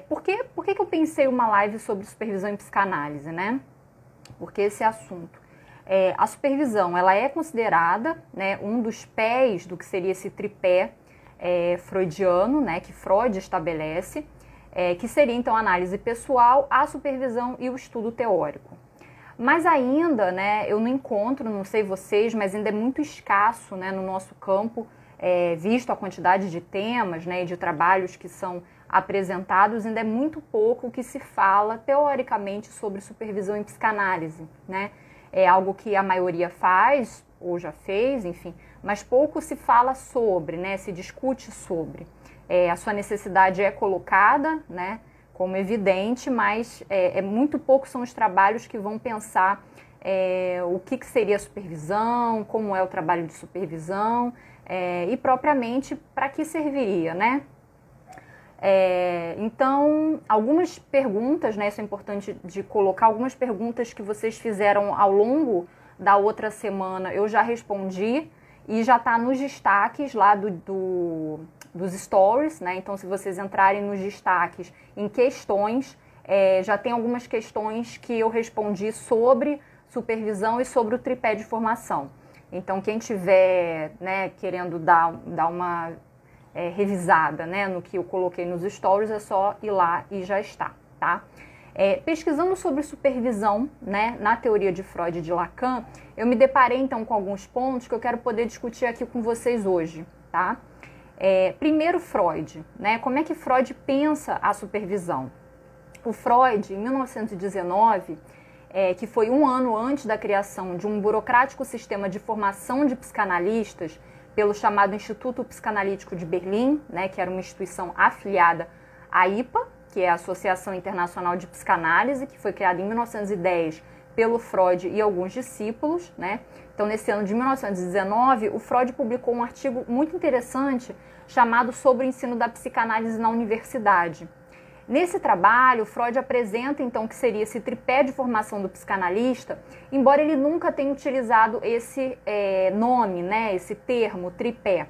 Por que eu pensei uma live sobre supervisão em psicanálise, né? Porque esse assunto. A supervisão, ela é considerada, né, um dos pés do que seria esse tripé freudiano, né, que Freud estabelece, que seria então a análise pessoal, a supervisão e o estudo teórico. Mas ainda, né, eu não encontro, não sei vocês, mas ainda é muito escasso, né, no nosso campo, visto a quantidade de temas, né, e de trabalhos que são apresentados, ainda é muito pouco que se fala teoricamente sobre supervisão em psicanálise, né? É algo que a maioria faz, ou já fez, enfim, mas pouco se fala sobre, né, se discute sobre. A sua necessidade é colocada, né, como evidente, mas muito pouco são os trabalhos que vão pensar o que seria a supervisão, como é o trabalho de supervisão e propriamente para que serviria, né? Então, algumas perguntas, né, isso é importante de colocar, algumas perguntas que vocês fizeram ao longo da outra semana eu já respondi e já está nos destaques lá dos stories, né? Então, se vocês entrarem nos destaques em questões, já tem algumas questões que eu respondi sobre supervisão e sobre o tripé de formação. Então, quem tiver, né, querendo dar uma revisada, né, no que eu coloquei nos stories, é só ir lá e já está, tá? Pesquisando sobre supervisão, né, na teoria de Freud e de Lacan, eu me deparei então com alguns pontos que eu quero poder discutir aqui com vocês hoje, tá? Primeiro, Freud, né? Como é que Freud pensa a supervisão? O Freud, em 1919, que foi um ano antes da criação de um burocrático sistema de formação de psicanalistas pelo chamado Instituto Psicanalítico de Berlim, né, que era uma instituição afiliada à IPA, que é a Associação Internacional de Psicanálise, que foi criada em 1910 pelo Freud e alguns discípulos, né? Então, nesse ano de 1919, o Freud publicou um artigo muito interessante chamado Sobre o Ensino da Psicanálise na Universidade. Nesse trabalho, Freud apresenta, então, o que seria esse tripé de formação do psicanalista, embora ele nunca tenha utilizado esse nome, né, esse termo, tripé.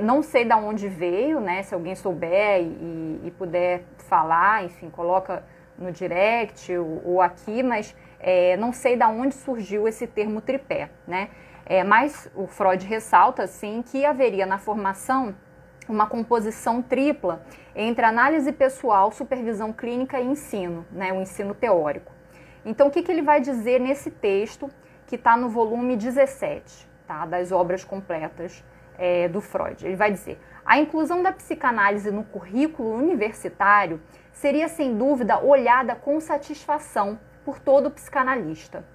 Não sei de onde veio, né, se alguém souber e puder falar, enfim, coloca no direct ou aqui, mas não sei de onde surgiu esse termo tripé, né. Mas o Freud ressalta, assim, que haveria na formação uma composição tripla entre análise pessoal, supervisão clínica e ensino, né, o ensino teórico. Então, o que ele vai dizer nesse texto que está no volume 17, tá, das obras completas do Freud? Ele vai dizer: a inclusão da psicanálise no currículo universitário seria, sem dúvida, olhada com satisfação por todo psicanalista.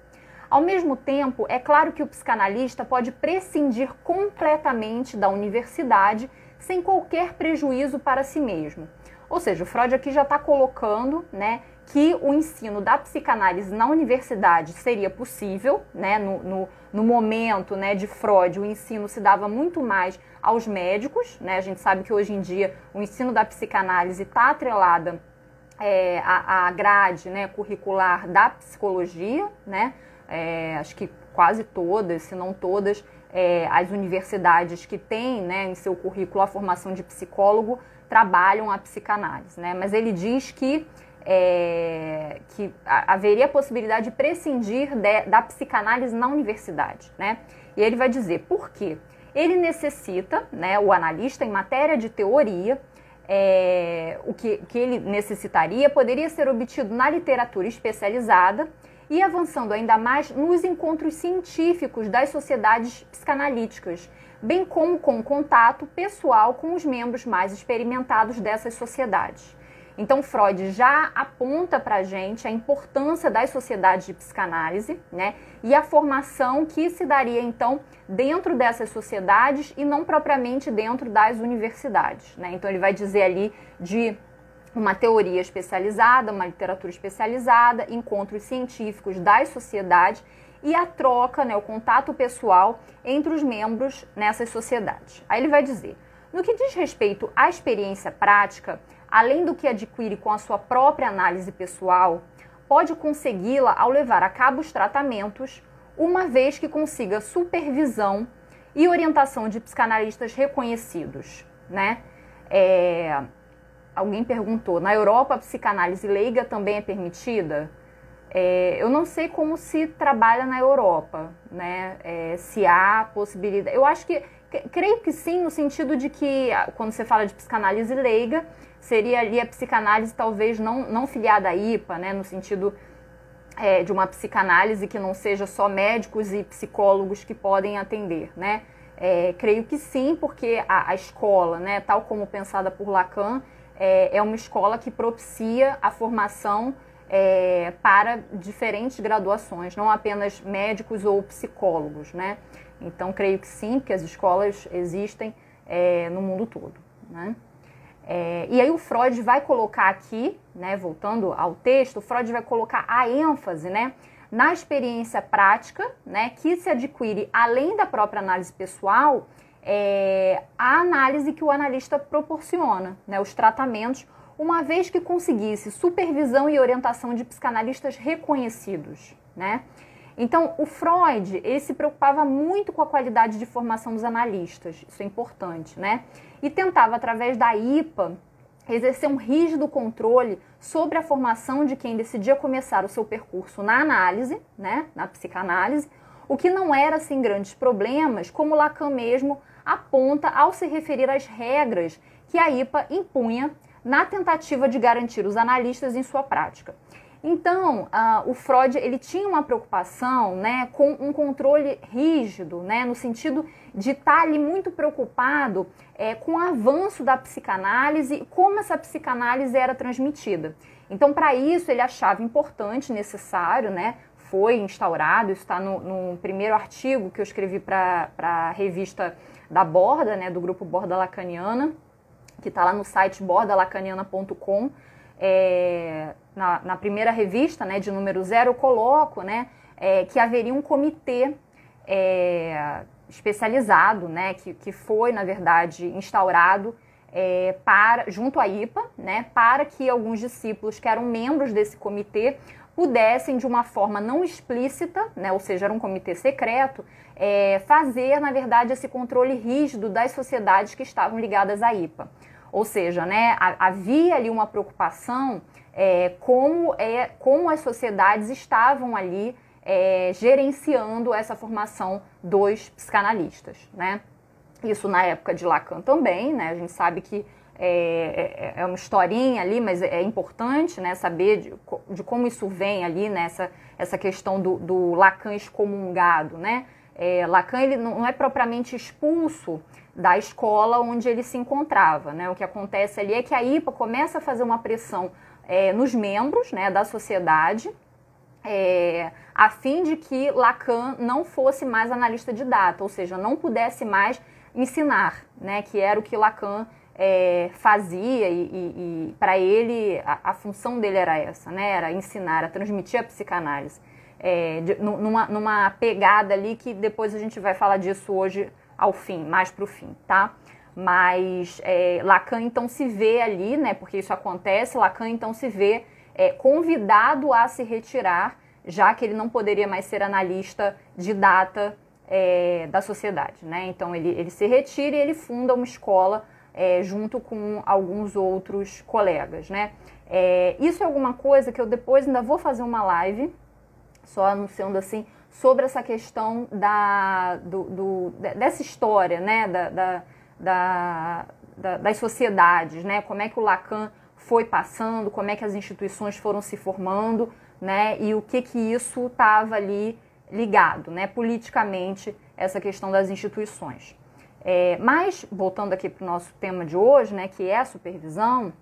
Ao mesmo tempo, é claro que o psicanalista pode prescindir completamente da universidade sem qualquer prejuízo para si mesmo. Ou seja, o Freud aqui já está colocando, né, que o ensino da psicanálise na universidade seria possível, né, no momento, né, de Freud, o ensino se dava muito mais aos médicos, né, a gente sabe que hoje em dia o ensino da psicanálise está atrelada à grade, né, curricular da psicologia, né, acho que quase todas, se não todas, as universidades que têm, né, em seu currículo a formação de psicólogo trabalham a psicanálise, né? Mas ele diz que haveria a possibilidade de prescindir da psicanálise na universidade, né? E ele vai dizer por quê. Ele necessita, né, o analista, em matéria de teoria, o que ele necessitaria poderia ser obtido na literatura especializada e avançando ainda mais nos encontros científicos das sociedades psicanalíticas, bem como com o contato pessoal com os membros mais experimentados dessas sociedades. Então, Freud já aponta para a gente a importância das sociedades de psicanálise, né, e a formação que se daria, então, dentro dessas sociedades e não propriamente dentro das universidades, né? Então, ele vai dizer ali de uma teoria especializada, uma literatura especializada, encontros científicos das sociedades e a troca, né, o contato pessoal entre os membros nessas sociedades. Aí ele vai dizer: no que diz respeito à experiência prática, além do que adquire com a sua própria análise pessoal, pode consegui-la ao levar a cabo os tratamentos, uma vez que consiga supervisão e orientação de psicanalistas reconhecidos, né? alguém perguntou, na Europa a psicanálise leiga também é permitida? Eu não sei como se trabalha na Europa, né? Se há possibilidade. Eu acho que, creio que sim, no sentido de que, quando você fala de psicanálise leiga, seria ali a psicanálise talvez não filiada à IPA, né? No sentido de uma psicanálise que não seja só médicos e psicólogos que podem atender, né? Creio que sim, porque a escola, né, tal como pensada por Lacan, é uma escola que propicia a formação para diferentes graduações, não apenas médicos ou psicólogos, né? Então, creio que sim, porque as escolas existem no mundo todo, né? E aí o Freud vai colocar aqui, né, voltando ao texto, o Freud vai colocar a ênfase, né, na experiência prática, né, que se adquire além da própria análise pessoal, a análise que o analista proporciona, né, os tratamentos, uma vez que conseguisse supervisão e orientação de psicanalistas reconhecidos, né? Então, o Freud, ele se preocupava muito com a qualidade de formação dos analistas, isso é importante, né? E tentava, através da IPA, exercer um rígido controle sobre a formação de quem decidia começar o seu percurso na análise, né, na psicanálise, o que não era sem grandes problemas, como Lacan mesmo aponta ao se referir às regras que a IPA impunha na tentativa de garantir os analistas em sua prática. Então, o Freud ele tinha uma preocupação, né, com um controle rígido, né, no sentido de estar ali muito preocupado com o avanço da psicanálise e como essa psicanálise era transmitida. Então, para isso, ele achava importante, necessário, né, foi instaurado, isso está no primeiro artigo que eu escrevi para a revista da Borda, né, do grupo Borda Lacaniana, que está lá no site bordalacaniana.com. Na primeira revista, né, de número 0, eu coloco, né, que haveria um comitê especializado, né, que foi, na verdade, instaurado junto à IPA, né, para que alguns discípulos que eram membros desse comitê pudessem, de uma forma não explícita, né, ou seja, era um comitê secreto, fazer, na verdade, esse controle rígido das sociedades que estavam ligadas à IPA. Ou seja, né, havia ali uma preocupação como as sociedades estavam ali gerenciando essa formação dos psicanalistas, né? Isso na época de Lacan também, né? A gente sabe que é uma historinha ali, mas é importante, né, saber de como isso vem ali, né, essa questão do Lacan excomungado, né? Lacan ele não é propriamente expulso da escola onde ele se encontrava, né? O que acontece ali é que a IPA começa a fazer uma pressão nos membros, né, da sociedade, a fim de que Lacan não fosse mais analista de data, ou seja, não pudesse mais ensinar, né, que era o que Lacan fazia e para ele a função dele era essa, né, era ensinar, era transmitir a psicanálise, numa pegada ali que depois a gente vai falar disso hoje ao fim, mais para o fim, tá? Mas Lacan então se vê ali, né, porque isso acontece, Lacan então se vê convidado a se retirar, já que ele não poderia mais ser analista de data da sociedade, né? Então ele se retira e ele funda uma escola junto com alguns outros colegas, né? Isso é alguma coisa que eu depois ainda vou fazer uma live, só anunciando assim, sobre essa questão dessa história, né, das sociedades, né, como é que o Lacan foi passando, como é que as instituições foram se formando, né, e o que isso estava ali ligado, né, politicamente, essa questão das instituições. Mas, voltando aqui para o nosso tema de hoje, né, que é a supervisão,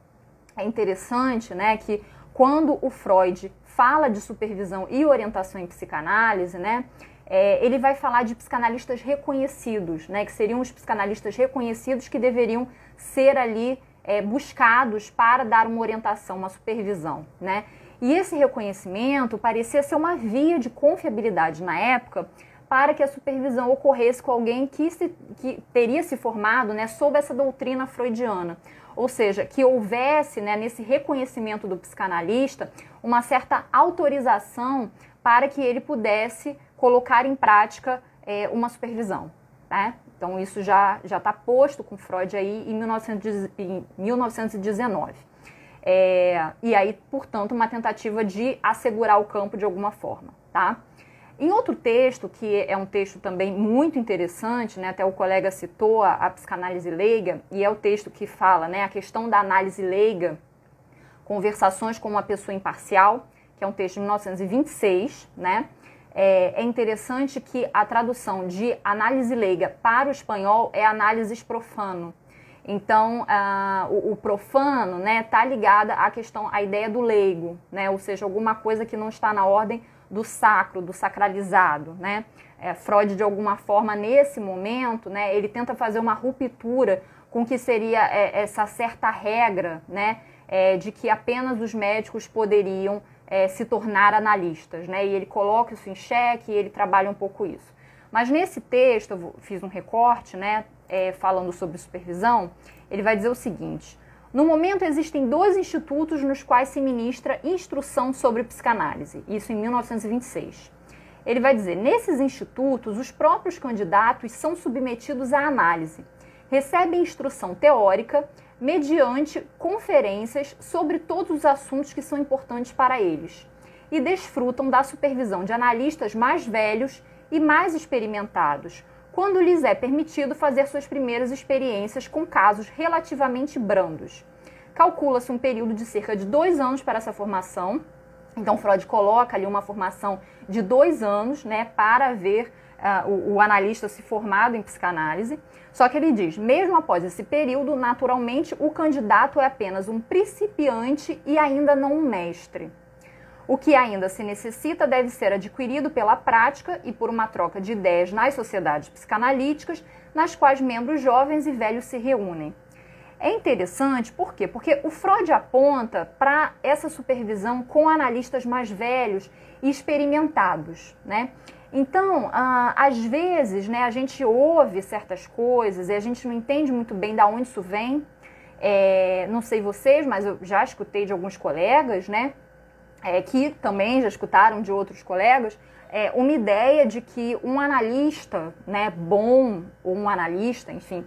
é interessante, né, que quando o Freud fala de supervisão e orientação em psicanálise, né, ele vai falar de psicanalistas reconhecidos, né, que seriam os psicanalistas reconhecidos que deveriam ser ali buscados para dar uma orientação, uma supervisão, né. E esse reconhecimento parecia ser uma via de confiabilidade na época para que a supervisão ocorresse com alguém que teria se formado, né, sob essa doutrina freudiana. Ou seja, que houvesse, né, nesse reconhecimento do psicanalista uma certa autorização para que ele pudesse colocar em prática uma supervisão, né? Então isso já está posto com Freud aí em 1919. E aí, portanto, uma tentativa de assegurar o campo de alguma forma, tá? Em outro texto, que é um texto também muito interessante, né, até o colega citou a psicanálise leiga, e é o texto que fala, né, a questão da análise leiga, Conversações com uma Pessoa Imparcial, que é um texto de 1926, né? É interessante que a tradução de análise leiga para o espanhol é análises profano. Então, o profano, né, tá ligada à questão, à ideia do leigo, né? Ou seja, alguma coisa que não está na ordem do sacro, do sacralizado, né? Freud, de alguma forma, nesse momento, né, ele tenta fazer uma ruptura com o que seria essa certa regra, né, de que apenas os médicos poderiam se tornar analistas, né? E ele coloca isso em xeque e ele trabalha um pouco isso. Mas nesse texto, eu fiz um recorte, né, falando sobre supervisão, ele vai dizer o seguinte: no momento existem 2 institutos nos quais se ministra instrução sobre psicanálise, isso em 1926. Ele vai dizer, nesses institutos, os próprios candidatos são submetidos à análise, recebem instrução teórica mediante conferências sobre todos os assuntos que são importantes para eles e desfrutam da supervisão de analistas mais velhos e mais experimentados, quando lhes é permitido fazer suas primeiras experiências com casos relativamente brandos. Calcula-se um período de cerca de 2 anos para essa formação. Então, Freud coloca ali uma formação de 2 anos, né, para ver o analista se formado em psicanálise. Só que ele diz, mesmo após esse período, naturalmente, o candidato é apenas um principiante e ainda não um mestre. O que ainda se necessita deve ser adquirido pela prática e por uma troca de ideias nas sociedades psicanalíticas, nas quais membros jovens e velhos se reúnem. É interessante, por quê? Porque o Freud aponta para essa supervisão com analistas mais velhos e experimentados, né? Então, às vezes, né, a gente ouve certas coisas e a gente não entende muito bem de onde isso vem. Não sei vocês, mas eu já escutei de alguns colegas, né, que também já escutaram de outros colegas, uma ideia de que um analista, né, bom, ou um analista, enfim,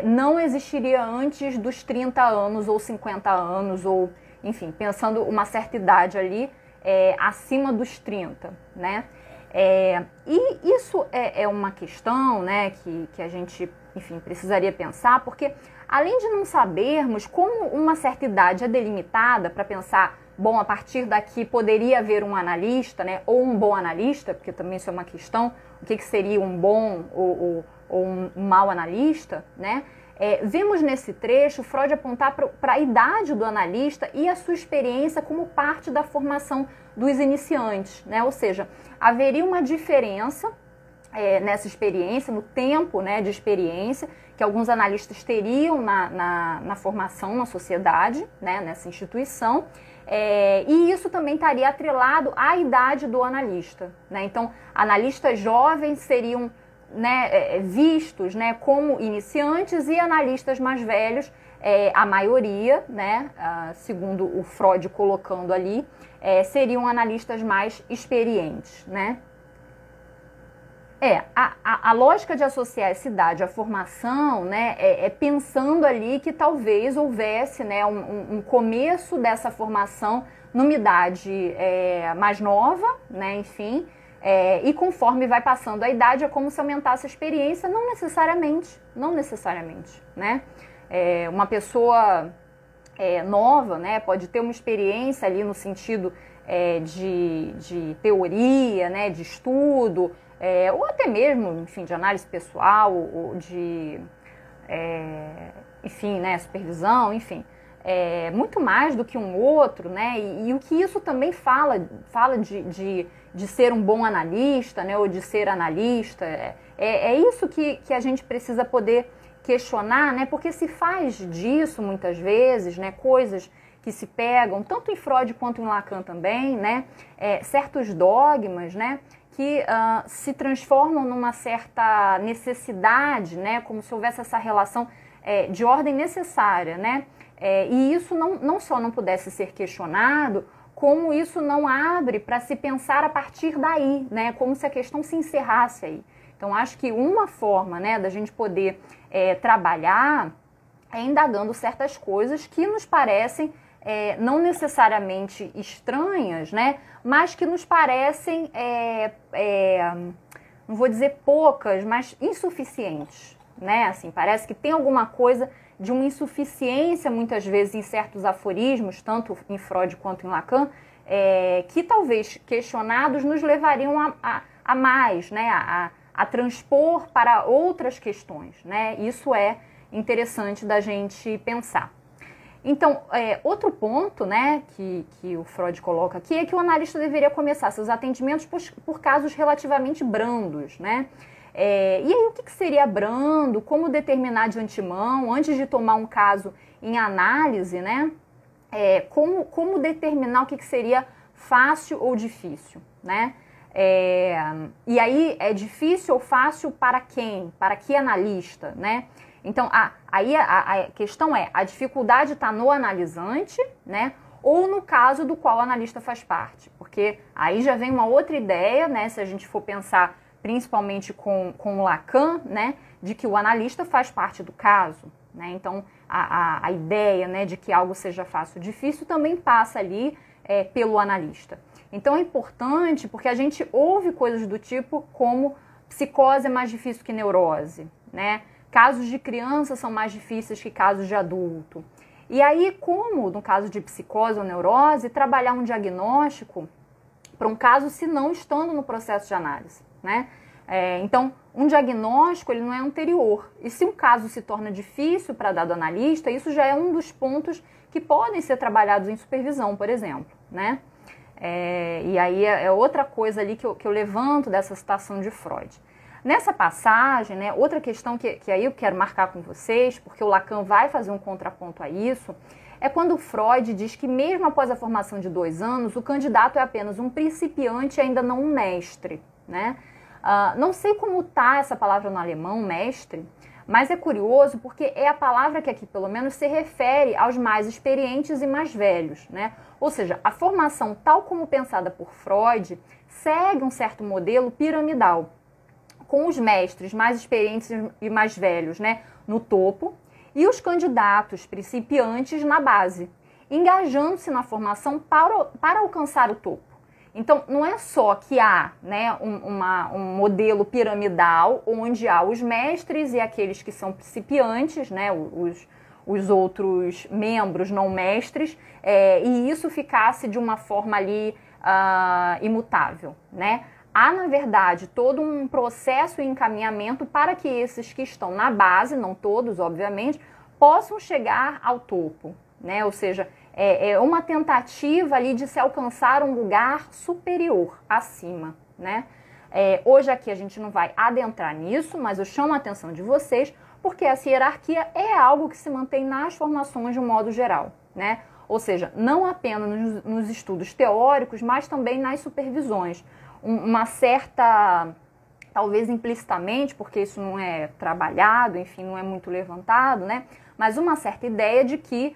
não existiria antes dos 30 anos ou 50 anos, ou, enfim, pensando uma certa idade ali, acima dos 30, né? E isso é uma questão, né, que a gente, enfim, precisaria pensar, porque além de não sabermos como uma certa idade é delimitada para pensar, bom, a partir daqui poderia haver um analista, né, ou um bom analista, porque também isso é uma questão, o que seria um bom ou um mau analista, né? Vemos nesse trecho Freud apontar para a idade do analista e a sua experiência como parte da formação dos iniciantes, né? Ou seja, haveria uma diferença nessa experiência, no tempo, né, de experiência, que alguns analistas teriam na formação na sociedade, né, nessa instituição, e isso também estaria atrelado à idade do analista, né? Então, analistas jovens seriam, né, vistos, né, como iniciantes, e analistas mais velhos, a maioria, né, segundo o Freud colocando ali, seriam analistas mais experientes, né? A lógica de associar essa idade à formação, né, pensando ali que talvez houvesse, né, um começo dessa formação numa idade mais nova, né, enfim, e conforme vai passando a idade é como se aumentasse a experiência, não necessariamente, né? Uma pessoa nova, né, pode ter uma experiência ali no sentido de teoria, né, de estudo, ou até mesmo, enfim, de análise pessoal, ou de, enfim, né, supervisão, enfim, muito mais do que um outro, né, e o que isso também fala de ser um bom analista, né, ou de ser analista, isso que a gente precisa poder questionar, né, porque se faz disso muitas vezes, né, coisas que se pegam, tanto em Freud quanto em Lacan também, né, certos dogmas, né, que se transformam numa certa necessidade, né, como se houvesse essa relação de ordem necessária, né, e isso não só não pudesse ser questionado, como isso não abre para se pensar a partir daí, né, como se a questão se encerrasse aí. Então, acho que uma forma, né, da gente poder trabalhar é indagando certas coisas que nos parecem não necessariamente estranhas, né, mas que nos parecem, não vou dizer poucas, mas insuficientes, né? Assim, parece que tem alguma coisa de uma insuficiência, muitas vezes, em certos aforismos, tanto em Freud quanto em Lacan, que talvez questionados nos levariam a mais, né? A transpor para outras questões, né? Isso é interessante da gente pensar. Então, outro ponto, né, que o Freud coloca aqui é que o analista deveria começar seus atendimentos por casos relativamente brandos, né? E aí, o que seria brando? Como determinar de antemão, antes de tomar um caso em análise, né? Como determinar o que seria fácil ou difícil, né? E aí, é difícil ou fácil para quem? Para que analista, né? Então, aí a questão a dificuldade está no analisante, né? Ou no caso do qual o analista faz parte. Porque aí já vem uma outra ideia, né? Se a gente for pensar principalmente com o Lacan, né? De que o analista faz parte do caso, né? Então, a ideia, né, de que algo seja fácil ou difícil também passa ali pelo analista. Então, é importante porque a gente ouve coisas do tipo como psicose é mais difícil que neurose, né? Casos de criança são mais difíceis que casos de adulto. E aí, como no caso de psicose ou neurose, trabalhar um diagnóstico para um caso se não estando no processo de análise, né? Então, um diagnóstico ele não é anterior. E se um caso se torna difícil para dado analista, isso já é um dos pontos que podem ser trabalhados em supervisão, por exemplo, né? E aí é outra coisa ali que eu levanto dessa citação de Freud. Nessa passagem, né, outra questão que aí eu quero marcar com vocês, porque o Lacan vai fazer um contraponto a isso, é quando Freud diz que mesmo após a formação de 2 anos, o candidato é apenas um principiante e ainda não um mestre, né? Não sei como está essa palavra no alemão, mestre, mas é curioso porque é a palavra que aqui pelo menos se refere aos mais experientes e mais velhos, né? Ou seja, a formação tal como pensada por Freud segue um certo modelo piramidal, com os mestres mais experientes e mais velhos, né, no topo, e os candidatos principiantes na base, engajando-se na formação para alcançar o topo. Então, não é só que há, né, um modelo piramidal onde há os mestres e aqueles que são principiantes, né, os outros membros não mestres, e isso ficasse de uma forma ali imutável, né? Há, na verdade, todo um processo e encaminhamento para que esses que estão na base, não todos, obviamente, possam chegar ao topo, né? Ou seja, é uma tentativa ali de se alcançar um lugar superior, acima, né? Hoje aqui a gente não vai adentrar nisso, mas eu chamo a atenção de vocês porque essa hierarquia é algo que se mantém nas formações de um modo geral, né? Ou seja, não apenas nos estudos teóricos, mas também nas supervisões. Uma certa, talvez implicitamente, porque isso não é trabalhado, enfim, não é muito levantado, né? Mas uma certa ideia de que,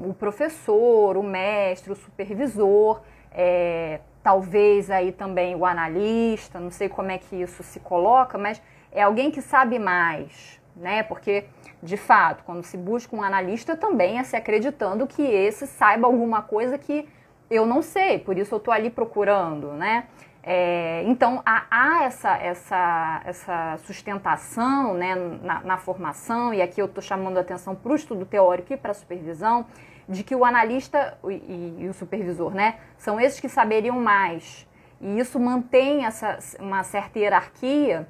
o professor, o mestre, o supervisor, talvez aí também o analista, não sei como é que isso se coloca, mas é alguém que sabe mais, né? Porque, de fato, quando se busca um analista também é se acreditando que esse saiba alguma coisa que eu não sei, por isso eu estou ali procurando, né? Então, há essa sustentação, né, na formação, e aqui eu estou chamando a atenção para o estudo teórico e para a supervisão, de que o analista e o supervisor, né, são esses que saberiam mais. E isso mantém uma certa hierarquia,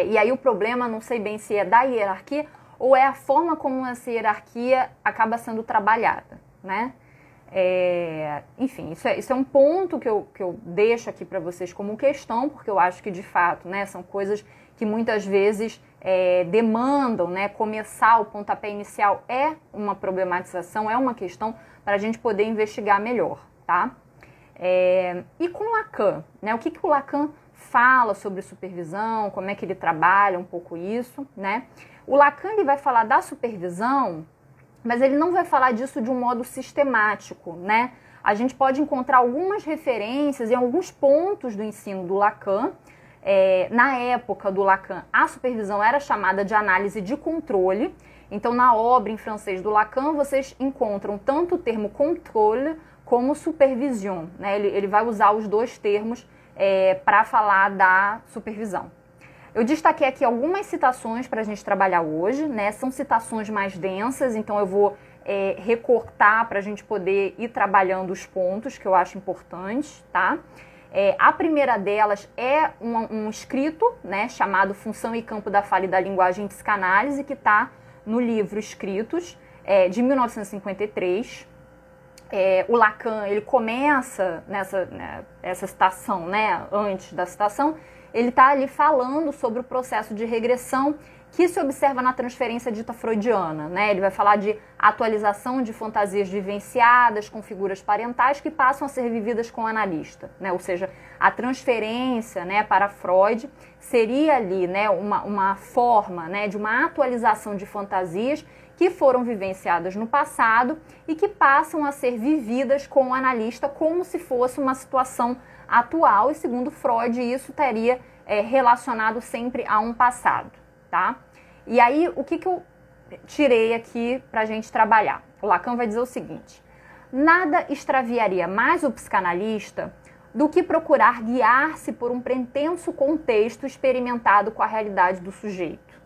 e aí o problema, não sei bem se é da hierarquia ou é a forma como essa hierarquia acaba sendo trabalhada, né? Enfim, isso é um ponto que eu deixo aqui para vocês como questão, porque eu acho que de fato, né, são coisas que muitas vezes demandam, né, começar o pontapé inicial é uma problematização, é uma questão para a gente poder investigar melhor, tá? E com Lacan, né, o que o Lacan fala sobre supervisão, como é que ele trabalha um pouco isso, né? O Lacan ele vai falar da supervisão, mas ele não vai falar disso de um modo sistemático, né? A gente pode encontrar algumas referências em alguns pontos do ensino do Lacan. Na época do Lacan, a supervisão era chamada de análise de controle, Então, na obra em francês do Lacan, vocês encontram tanto o termo contrôle como supervision, né? Ele vai usar os dois termos para falar da supervisão. Eu destaquei aqui algumas citações para a gente trabalhar hoje, né? São citações mais densas, então eu vou recortar para a gente poder ir trabalhando os pontos que eu acho importantes, tá? A primeira delas é um escrito, né, chamado Função e Campo da Fala e da Linguagem em Psicanálise, que está no livro Escritos, de 1953. O Lacan, ele começa essa citação, né, antes da citação, ele está ali falando sobre o processo de regressão que se observa na transferência dita freudiana, né? Ele vai falar de atualização de fantasias vivenciadas com figuras parentais que passam a ser vividas com o analista, né? Ou seja, a transferência, né, para Freud seria ali, né, uma forma, né, de uma atualização de fantasias que foram vivenciadas no passado e que passam a ser vividas com o analista como se fosse uma situação atual, e segundo Freud isso estaria relacionado sempre a um passado, tá? E aí, o que eu tirei aqui pra gente trabalhar? O Lacan vai dizer o seguinte: nada extraviaria mais o psicanalista do que procurar guiar-se por um pretenso contexto experimentado com a realidade do sujeito.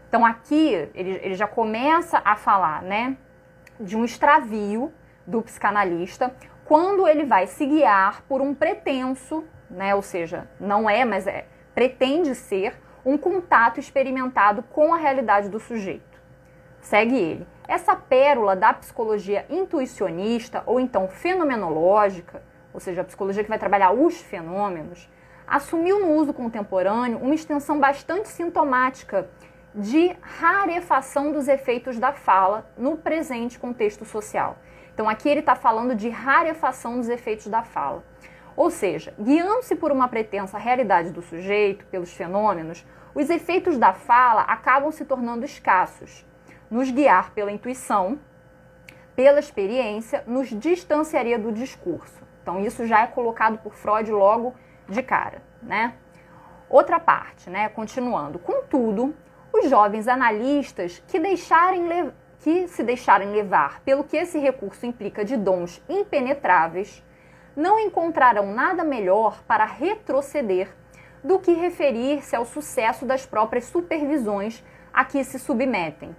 Então aqui ele já começa a falar, né, de um extravio do psicanalista quando ele vai se guiar por um pretenso, né, ou seja, não mas pretende ser um contato experimentado com a realidade do sujeito. Segue ele. Essa pérola da psicologia intuicionista ou então fenomenológica, ou seja, a psicologia que vai trabalhar os fenômenos, assumiu no uso contemporâneo uma extensão bastante sintomática de rarefação dos efeitos da fala no presente contexto social. Então aqui ele está falando de rarefação dos efeitos da fala. Ou seja, guiando-se por uma pretensa realidade do sujeito, pelos fenômenos, os efeitos da fala acabam se tornando escassos. Nos guiar pela intuição, pela experiência, nos distanciaria do discurso. Então isso já é colocado por Freud logo de cara, né? Outra parte, né? Continuando. Contudo, os jovens analistas que se deixarem levar pelo que esse recurso implica de dons impenetráveis, não encontrarão nada melhor para retroceder do que referir-se ao sucesso das próprias supervisões a que se submetem.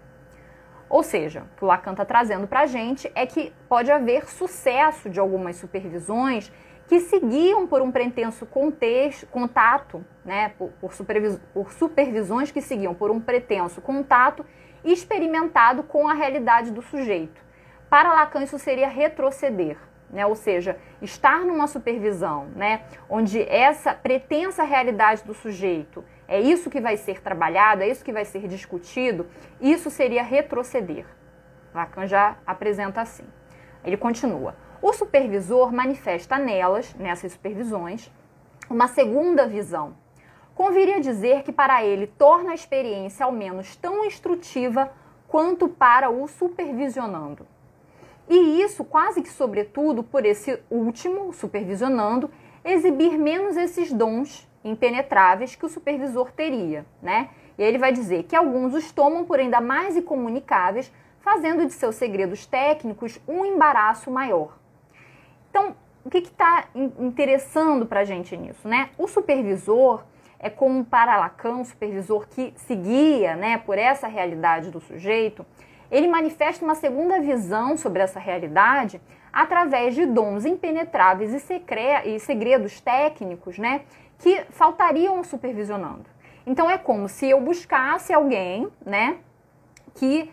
Ou seja, o que o Lacan está trazendo para a gente é que pode haver sucesso de algumas supervisões que se guiam por um pretenso contato, né, por supervisões que seguiam por um pretenso contato experimentado com a realidade do sujeito. Para Lacan isso seria retroceder, né, ou seja, estar numa supervisão, né, onde essa pretensa realidade do sujeito é isso que vai ser trabalhado, é isso que vai ser discutido, isso seria retroceder. Lacan já apresenta assim. Ele continua. O supervisor manifesta nessas supervisões, uma segunda visão. Conviria dizer que para ele torna a experiência ao menos tão instrutiva quanto para o supervisionando. E isso quase que sobretudo por esse último, supervisionando, exibir menos esses dons impenetráveis que o supervisor teria, né? E aí ele vai dizer que alguns os tomam por ainda mais incomunicáveis, fazendo de seus segredos técnicos um embaraço maior. Então, o que está interessando para a gente nisso, né? O supervisor é como para Lacan, um supervisor que se guia, né, por essa realidade do sujeito, ele manifesta uma segunda visão sobre essa realidade através de dons impenetráveis e segredos técnicos, né, que faltariam supervisionando. Então é como se eu buscasse alguém, né, que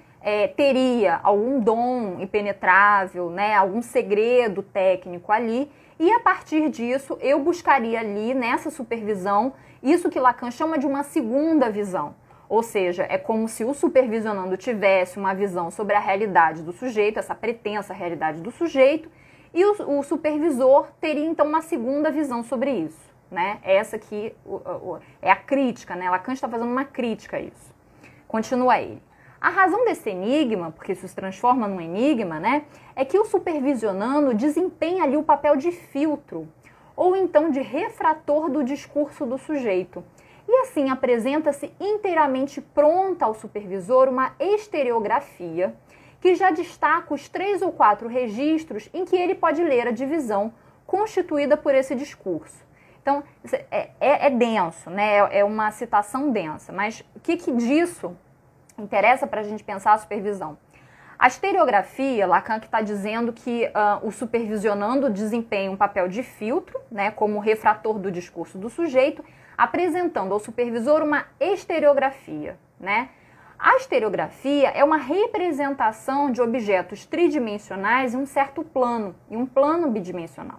teria algum dom impenetrável, né, algum segredo técnico ali, e a partir disso eu buscaria ali nessa supervisão isso que Lacan chama de uma segunda visão. Ou seja, é como se o supervisionando tivesse uma visão sobre a realidade do sujeito, essa pretensa realidade do sujeito, e o supervisor teria então uma segunda visão sobre isso, né? Essa aqui é a crítica, né? Lacan está fazendo uma crítica a isso. Continua ele. A razão desse enigma, porque isso se transforma num enigma, né, é que o supervisionando desempenha ali o papel de filtro, ou então de refrator do discurso do sujeito. E assim apresenta-se inteiramente pronta ao supervisor uma estereografia que já destaca os 3 ou 4 registros em que ele pode ler a divisão constituída por esse discurso. Então, é denso, né? É uma citação densa, mas o que disso interessa para a gente pensar a supervisão? A estereografia, Lacan que está dizendo que o supervisionando desempenha um papel de filtro, né, como refrator do discurso do sujeito, apresentando ao supervisor uma estereografia, né? A estereografia é uma representação de objetos tridimensionais em um certo plano, em um plano bidimensional.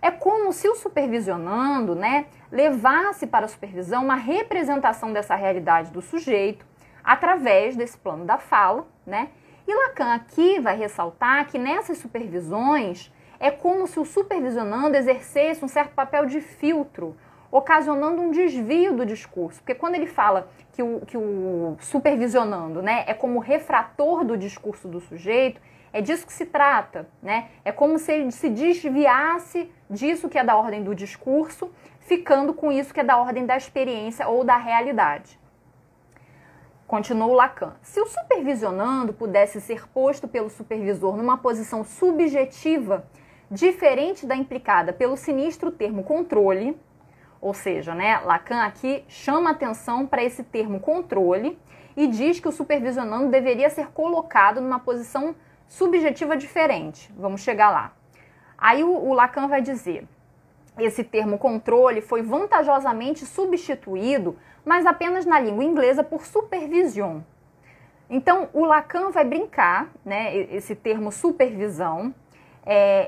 É como se o supervisionando, né, levasse para a supervisão uma representação dessa realidade do sujeito através desse plano da fala, né? E Lacan aqui vai ressaltar que nessas supervisões é como se o supervisionando exercesse um certo papel de filtro, ocasionando um desvio do discurso. Porque quando ele fala que o supervisionando, né, é como refrator do discurso do sujeito, é disso que se trata, né? É como se ele se desviasse disso que é da ordem do discurso, ficando com isso que é da ordem da experiência ou da realidade. Continuou Lacan. Se o supervisionando pudesse ser posto pelo supervisor numa posição subjetiva, diferente da implicada pelo sinistro termo controle, ou seja, né, Lacan aqui chama atenção para esse termo controle e diz que o supervisionando deveria ser colocado numa posição subjetiva diferente. Vamos chegar lá. Aí o Lacan vai dizer, esse termo controle foi vantajosamente substituído, mas apenas na língua inglesa por supervision. Então, o Lacan vai brincar, né, esse termo supervisão,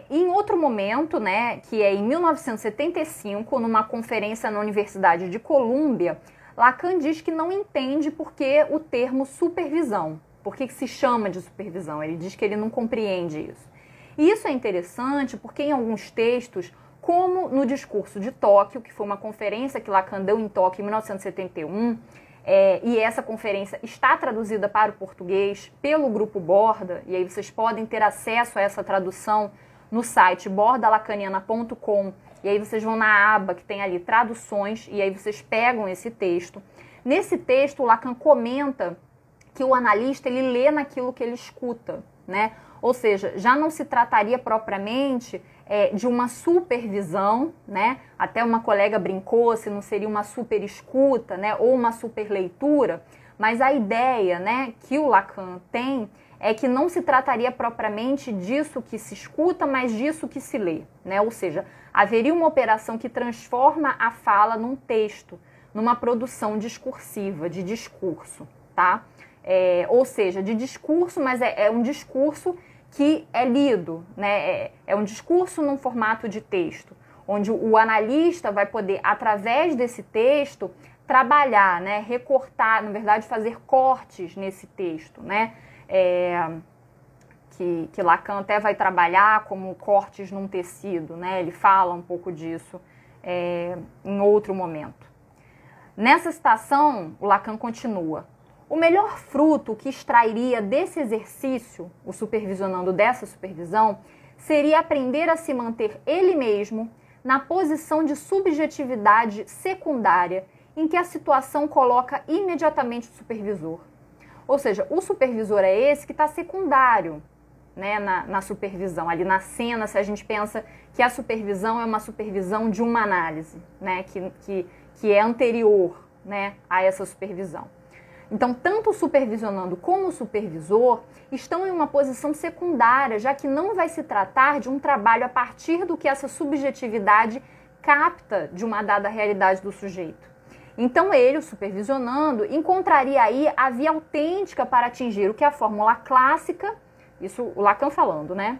em outro momento, né, que é em 1975, numa conferência na Universidade de Colômbia, Lacan diz que não entende por que o termo supervisão, por que se chama de supervisão, ele diz que ele não compreende isso. E isso é interessante porque em alguns textos, como no discurso de Tóquio, que foi uma conferência que Lacan deu em Tóquio em 1971, e essa conferência está traduzida para o português pelo Grupo Borda, e aí vocês podem ter acesso a essa tradução no site bordalacaniana.com, e aí vocês vão na aba que tem ali traduções, e aí vocês pegam esse texto. Nesse texto, o Lacan comenta que o analista ele lê naquilo que ele escuta, né? Ou seja, já não se trataria propriamente de uma supervisão, né? Até uma colega brincou se não seria uma super escuta, né? Ou uma super leitura, mas a ideia, né, que o Lacan tem é que não se trataria propriamente disso que se escuta, mas disso que se lê, né? Ou seja, haveria uma operação que transforma a fala num texto, numa produção discursiva, de discurso, tá? Ou seja, de discurso, mas é um discurso que é lido, né? É um discurso num formato de texto, onde o analista vai poder, através desse texto, trabalhar, né? Recortar, na verdade, fazer cortes nesse texto, né? Que Lacan até vai trabalhar como cortes num tecido, né? Ele fala um pouco disso em outro momento. Nessa citação, o Lacan continua. O melhor fruto que extrairia desse exercício, o supervisionando dessa supervisão, seria aprender a se manter ele mesmo na posição de subjetividade secundária em que a situação coloca imediatamente o supervisor. Ou seja, o supervisor é esse que está secundário, né, na supervisão. Ali na cena, se a gente pensa que a supervisão é uma supervisão de uma análise, né, que é anterior, né, a essa supervisão. Então, tanto o supervisionando como o supervisor estão em uma posição secundária, já que não vai se tratar de um trabalho a partir do que essa subjetividade capta de uma dada realidade do sujeito. Então, ele, o supervisionando, encontraria aí a via autêntica para atingir o que a fórmula clássica, isso o Lacan falando, né?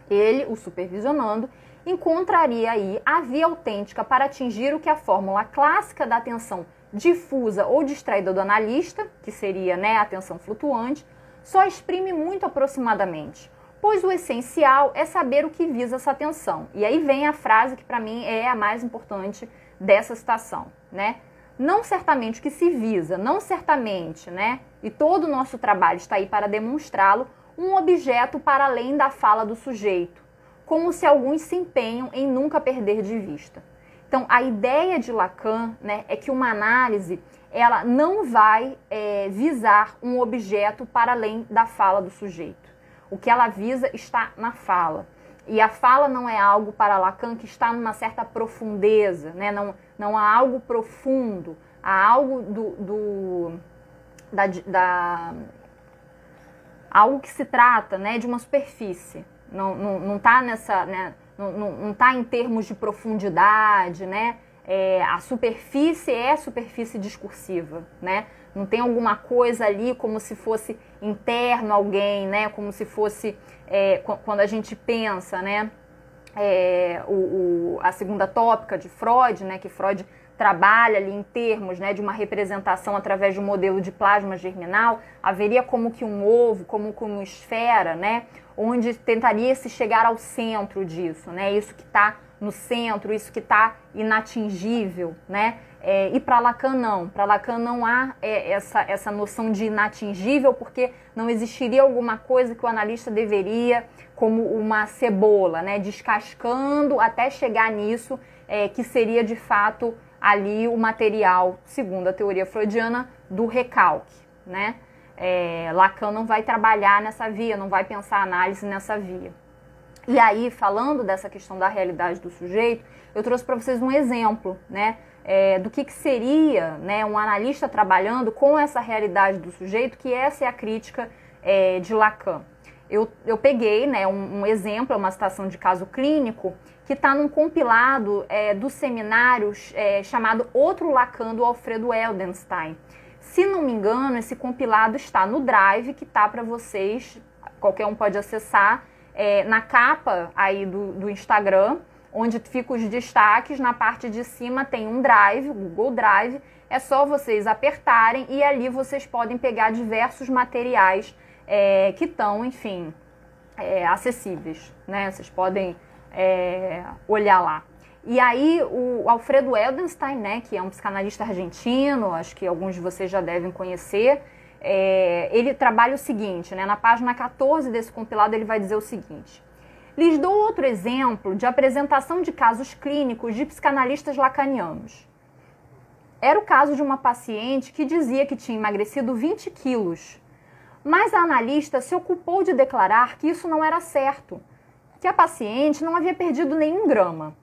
Ele, o supervisionando, encontraria aí a via autêntica para atingir o que a fórmula clássica da atenção difusa ou distraída do analista, que seria, né, a atenção flutuante, só exprime muito aproximadamente, pois o essencial é saber o que visa essa atenção. E aí vem a frase que para mim é a mais importante dessa citação, né? Não certamente o que se visa, não certamente, né? E todo o nosso trabalho está aí para demonstrá-lo, um objeto para além da fala do sujeito, como se alguns se empenham em nunca perder de vista. Então, a ideia de Lacan, né, é que uma análise ela não vai visar um objeto para além da fala do sujeito. O que ela visa está na fala. E a fala não é algo para Lacan que está numa certa profundeza, né? Não há algo profundo, há algo algo que se trata, né, de uma superfície. Não está nessa, né, não está em termos de profundidade, né? A superfície é superfície discursiva, né? Não tem alguma coisa ali como se fosse interno a alguém, né? Como se fosse, quando a gente pensa, né? A segunda tópica de Freud, né? Que Freud trabalha ali em termos, né, de uma representação através de um modelo de plasma germinal, haveria como que um ovo, como que uma esfera, né? Onde tentaria se chegar ao centro disso, né? Isso que está no centro, isso que está inatingível, né? E para Lacan não. Para Lacan não há essa noção de inatingível, porque não existiria alguma coisa que o analista deveria, como uma cebola, né? Descascando até chegar nisso, que seria de fato ali o material, segundo a teoria freudiana, do recalque, né? Lacan não vai trabalhar nessa via, não vai pensar a análise nessa via. E aí, falando dessa questão da realidade do sujeito, eu trouxe para vocês um exemplo, né, do que seria, né, um analista trabalhando com essa realidade do sujeito, que essa é a crítica de Lacan. Eu peguei, né, um exemplo, uma citação de caso clínico, que está num compilado dos seminários chamado Outro Lacan, do Alfredo Eldenstein. Se não me engano, esse compilado está no Drive, que está para vocês, qualquer um pode acessar, na capa aí do Instagram, onde ficam os destaques, na parte de cima tem um Drive, o Google Drive, é só vocês apertarem e ali vocês podem pegar diversos materiais que estão, enfim, acessíveis, né? Vocês podem olhar lá. E aí o Alfredo Eldenstein, né, que é um psicanalista argentino, acho que alguns de vocês já devem conhecer, ele trabalha o seguinte, né, na página 14 desse compilado ele vai dizer o seguinte: lhes dou outro exemplo de apresentação de casos clínicos de psicanalistas lacanianos. Era o caso de uma paciente que dizia que tinha emagrecido 20 quilos, mas a analista se ocupou de declarar que isso não era certo, que a paciente não havia perdido nenhum grama.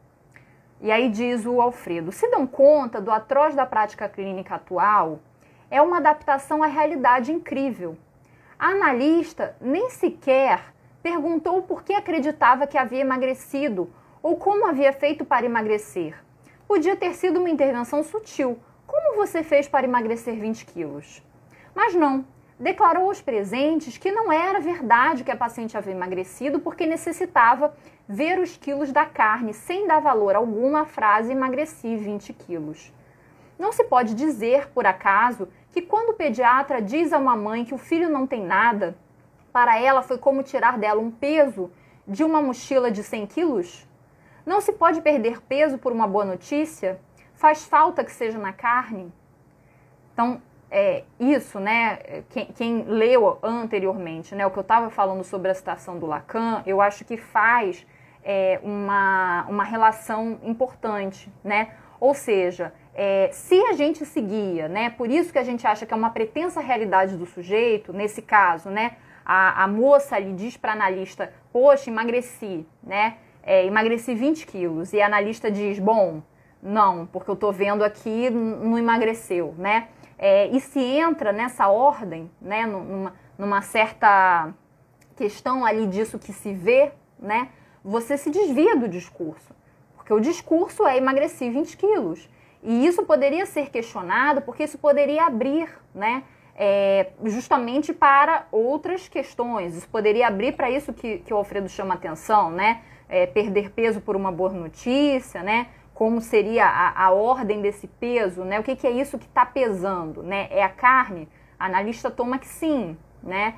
E aí diz o Alfredo: se dão conta do atroz da prática clínica atual, é uma adaptação à realidade incrível. A analista nem sequer perguntou por que acreditava que havia emagrecido ou como havia feito para emagrecer. Podia ter sido uma intervenção sutil. Como você fez para emagrecer 20 quilos? Mas não. Declarou aos presentes que não era verdade que a paciente havia emagrecido porque necessitava ver os quilos da carne, sem dar valor algum à frase emagreci 20 quilos. Não se pode dizer, por acaso, que quando o pediatra diz a uma mãe que o filho não tem nada, para ela foi como tirar dela um peso de uma mochila de 100 quilos? Não se pode perder peso por uma boa notícia? Faz falta que seja na carne? Então, isso, né, quem leu anteriormente, né, o que eu estava falando sobre a citação do Lacan, eu acho que faz uma relação importante, né, ou seja, se a gente seguia, né, por isso que a gente acha que é uma pretensa realidade do sujeito, nesse caso, né, a moça ali diz para a analista, poxa, emagreci, né, emagreci 20 quilos, e a analista diz, bom, não, porque eu estou vendo aqui, não emagreceu, né, e se entra nessa ordem, né, numa certa questão ali disso que se vê, né, você se desvia do discurso. Porque o discurso é emagrecer 20 quilos. E isso poderia ser questionado porque isso poderia abrir, né, justamente para outras questões. Isso poderia abrir para isso que o Alfredo chama atenção, né, perder peso por uma boa notícia, né, como seria a ordem desse peso, né? O que é isso que está pesando, né? É a carne? A analista toma que sim, né?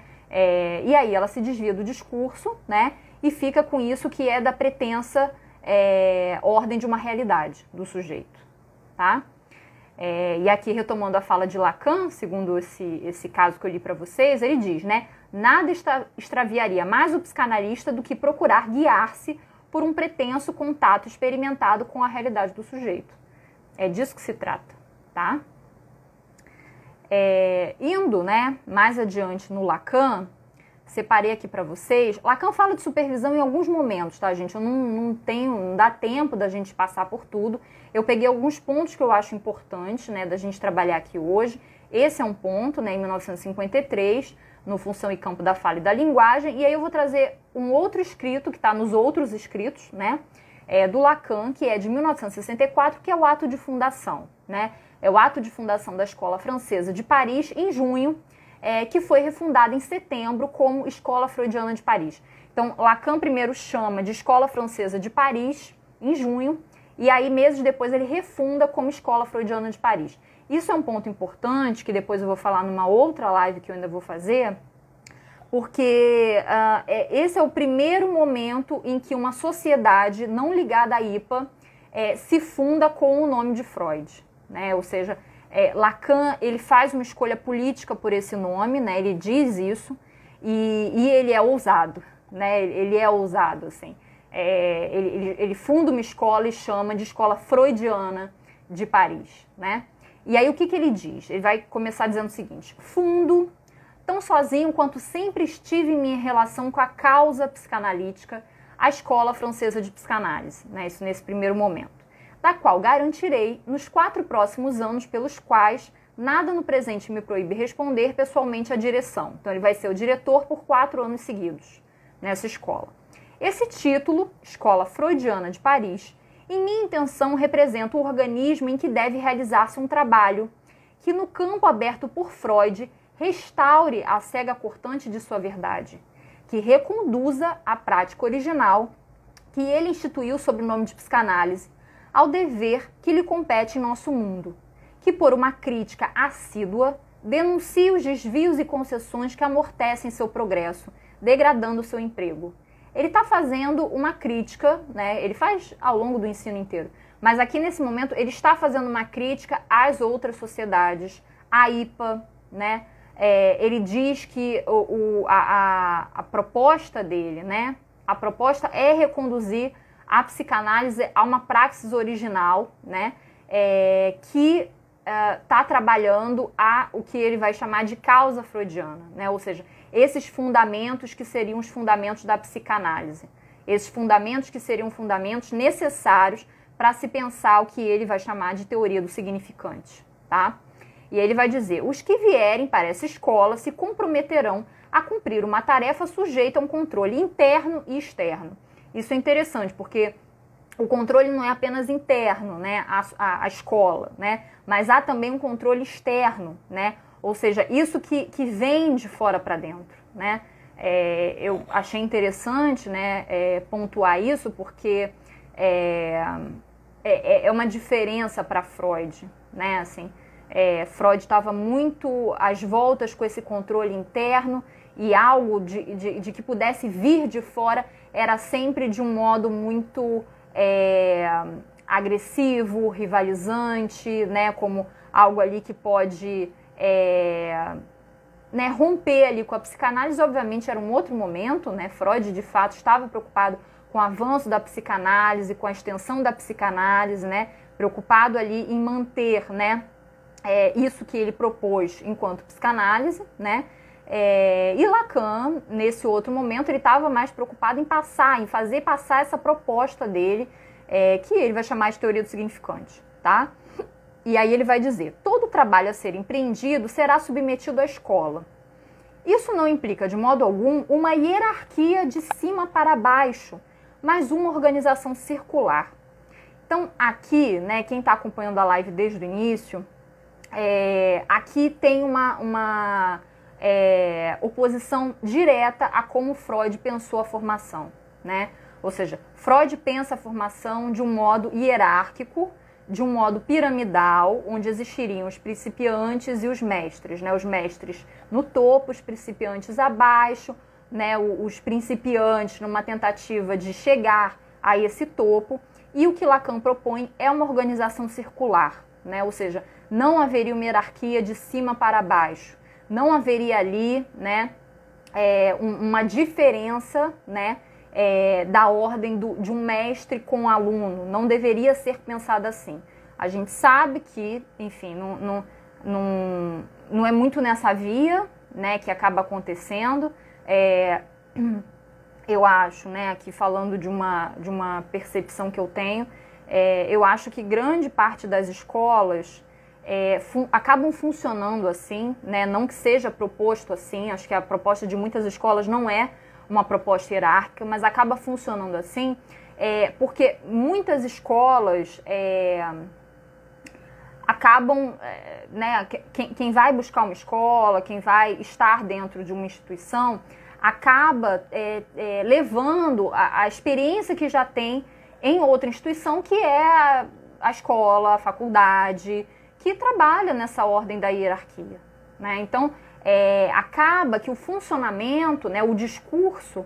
E aí ela se desvia do discurso, né? E fica com isso que é da pretensa ordem de uma realidade do sujeito, tá? E aqui, retomando a fala de Lacan, segundo esse caso que eu li para vocês, ele diz, né? Nada extraviaria mais o psicanalista do que procurar guiar-se por um pretenso contato experimentado com a realidade do sujeito. É disso que se trata, tá? Indo, né, mais adiante no Lacan, separei aqui para vocês. Lacan fala de supervisão em alguns momentos, tá, gente? Eu não dá tempo da gente passar por tudo. Eu peguei alguns pontos que eu acho importantes, né, da gente trabalhar aqui hoje. Esse é um ponto, né, em 1953, no Função e Campo da Fala e da Linguagem. E aí eu vou trazer um outro escrito, que está nos outros escritos, né, do Lacan, que é de 1964, que é o ato de fundação, né? É o ato de fundação da Escola Francesa de Paris, em junho, que foi refundada em setembro como Escola Freudiana de Paris. Então, Lacan primeiro chama de Escola Francesa de Paris, em junho, e aí meses depois ele refunda como Escola Freudiana de Paris. Isso é um ponto importante, que depois eu vou falar numa outra live que eu ainda vou fazer, porque esse é o primeiro momento em que uma sociedade não ligada à IPA se funda com o nome de Freud, né? Ou seja, Lacan ele faz uma escolha política por esse nome, né? Ele diz isso e ele é ousado, né? Ele é ousado, assim. Ele funda uma escola e chama de Escola Freudiana de Paris, né? E aí o que ele diz? Ele vai começar dizendo o seguinte: fundo tão sozinho quanto sempre estive em minha relação com a causa psicanalítica, a Escola Francesa de Psicanálise, né? Isso nesse primeiro momento, da qual garantirei nos 4 próximos anos pelos quais nada no presente me proíbe responder pessoalmente à direção. Então ele vai ser o diretor por 4 anos seguidos nessa escola. Esse título, Escola Freudiana de Paris, em minha intenção representa o organismo em que deve realizar-se um trabalho que no campo aberto por Freud restaure a cega cortante de sua verdade, que reconduza a prática original que ele instituiu sob o nome de psicanálise ao dever que lhe compete em nosso mundo, que por uma crítica assídua denuncie os desvios e concessões que amortecem seu progresso, degradando seu emprego. Ele está fazendo uma crítica, né? Ele faz ao longo do ensino inteiro, mas aqui nesse momento ele está fazendo uma crítica às outras sociedades, à IPA, né? Ele diz que a proposta dele, né? A proposta é reconduzir a psicanálise a uma praxis original, né? Que está trabalhando o que ele vai chamar de causa freudiana, né? Ou seja, esses fundamentos que seriam os fundamentos da psicanálise, esses fundamentos que seriam fundamentos necessários para se pensar o que ele vai chamar de teoria do significante, tá? E ele vai dizer: os que vierem para essa escola se comprometerão a cumprir uma tarefa sujeita a um controle interno e externo. Isso é interessante, porque o controle não é apenas interno, né, a escola, né, mas há também um controle externo, né, ou seja, isso que vem de fora para dentro, né. Eu achei interessante, né, pontuar isso, porque é uma diferença para Freud, né, assim. Freud estava muito às voltas com esse controle interno, e algo de que pudesse vir de fora era sempre de um modo muito agressivo, rivalizante, né, como algo ali que pode né, romper ali com a psicanálise. Obviamente era um outro momento, né, Freud de fato estava preocupado com o avanço da psicanálise, com a extensão da psicanálise, né, preocupado ali em manter, né, isso que ele propôs enquanto psicanálise, né. E Lacan, nesse outro momento, ele estava mais preocupado em fazer passar essa proposta dele, que ele vai chamar de teoria do significante, tá? E aí ele vai dizer: todo trabalho a ser empreendido será submetido à escola. Isso não implica de modo algum uma hierarquia de cima para baixo, mas uma organização circular. Então aqui, né, quem está acompanhando a live desde o início, aqui tem uma oposição direta a como Freud pensou a formação, né? Ou seja, Freud pensa a formação de um modo hierárquico, de um modo piramidal, onde existiriam os principiantes e os mestres, né? Os mestres no topo, os principiantes abaixo, né? Os principiantes numa tentativa de chegar a esse topo. E o que Lacan propõe é uma organização circular, né? Ou seja, não haveria uma hierarquia de cima para baixo. Não haveria ali, né, uma diferença, né, da ordem de um mestre com um aluno, não deveria ser pensada assim. A gente sabe que, enfim, não é muito nessa via, né, que acaba acontecendo. Eu acho, né, aqui falando de uma percepção que eu tenho, eu acho que grande parte das escolas acabam funcionando assim, né, não que seja proposto assim, acho que a proposta de muitas escolas não é uma proposta hierárquica, mas acaba funcionando assim, porque muitas escolas acabam, né, quem vai buscar uma escola, quem vai estar dentro de uma instituição, acaba levando a experiência que já tem em outra instituição, que é a escola, a faculdade, que trabalha nessa ordem da hierarquia, né? Então, acaba que o funcionamento, né, o discurso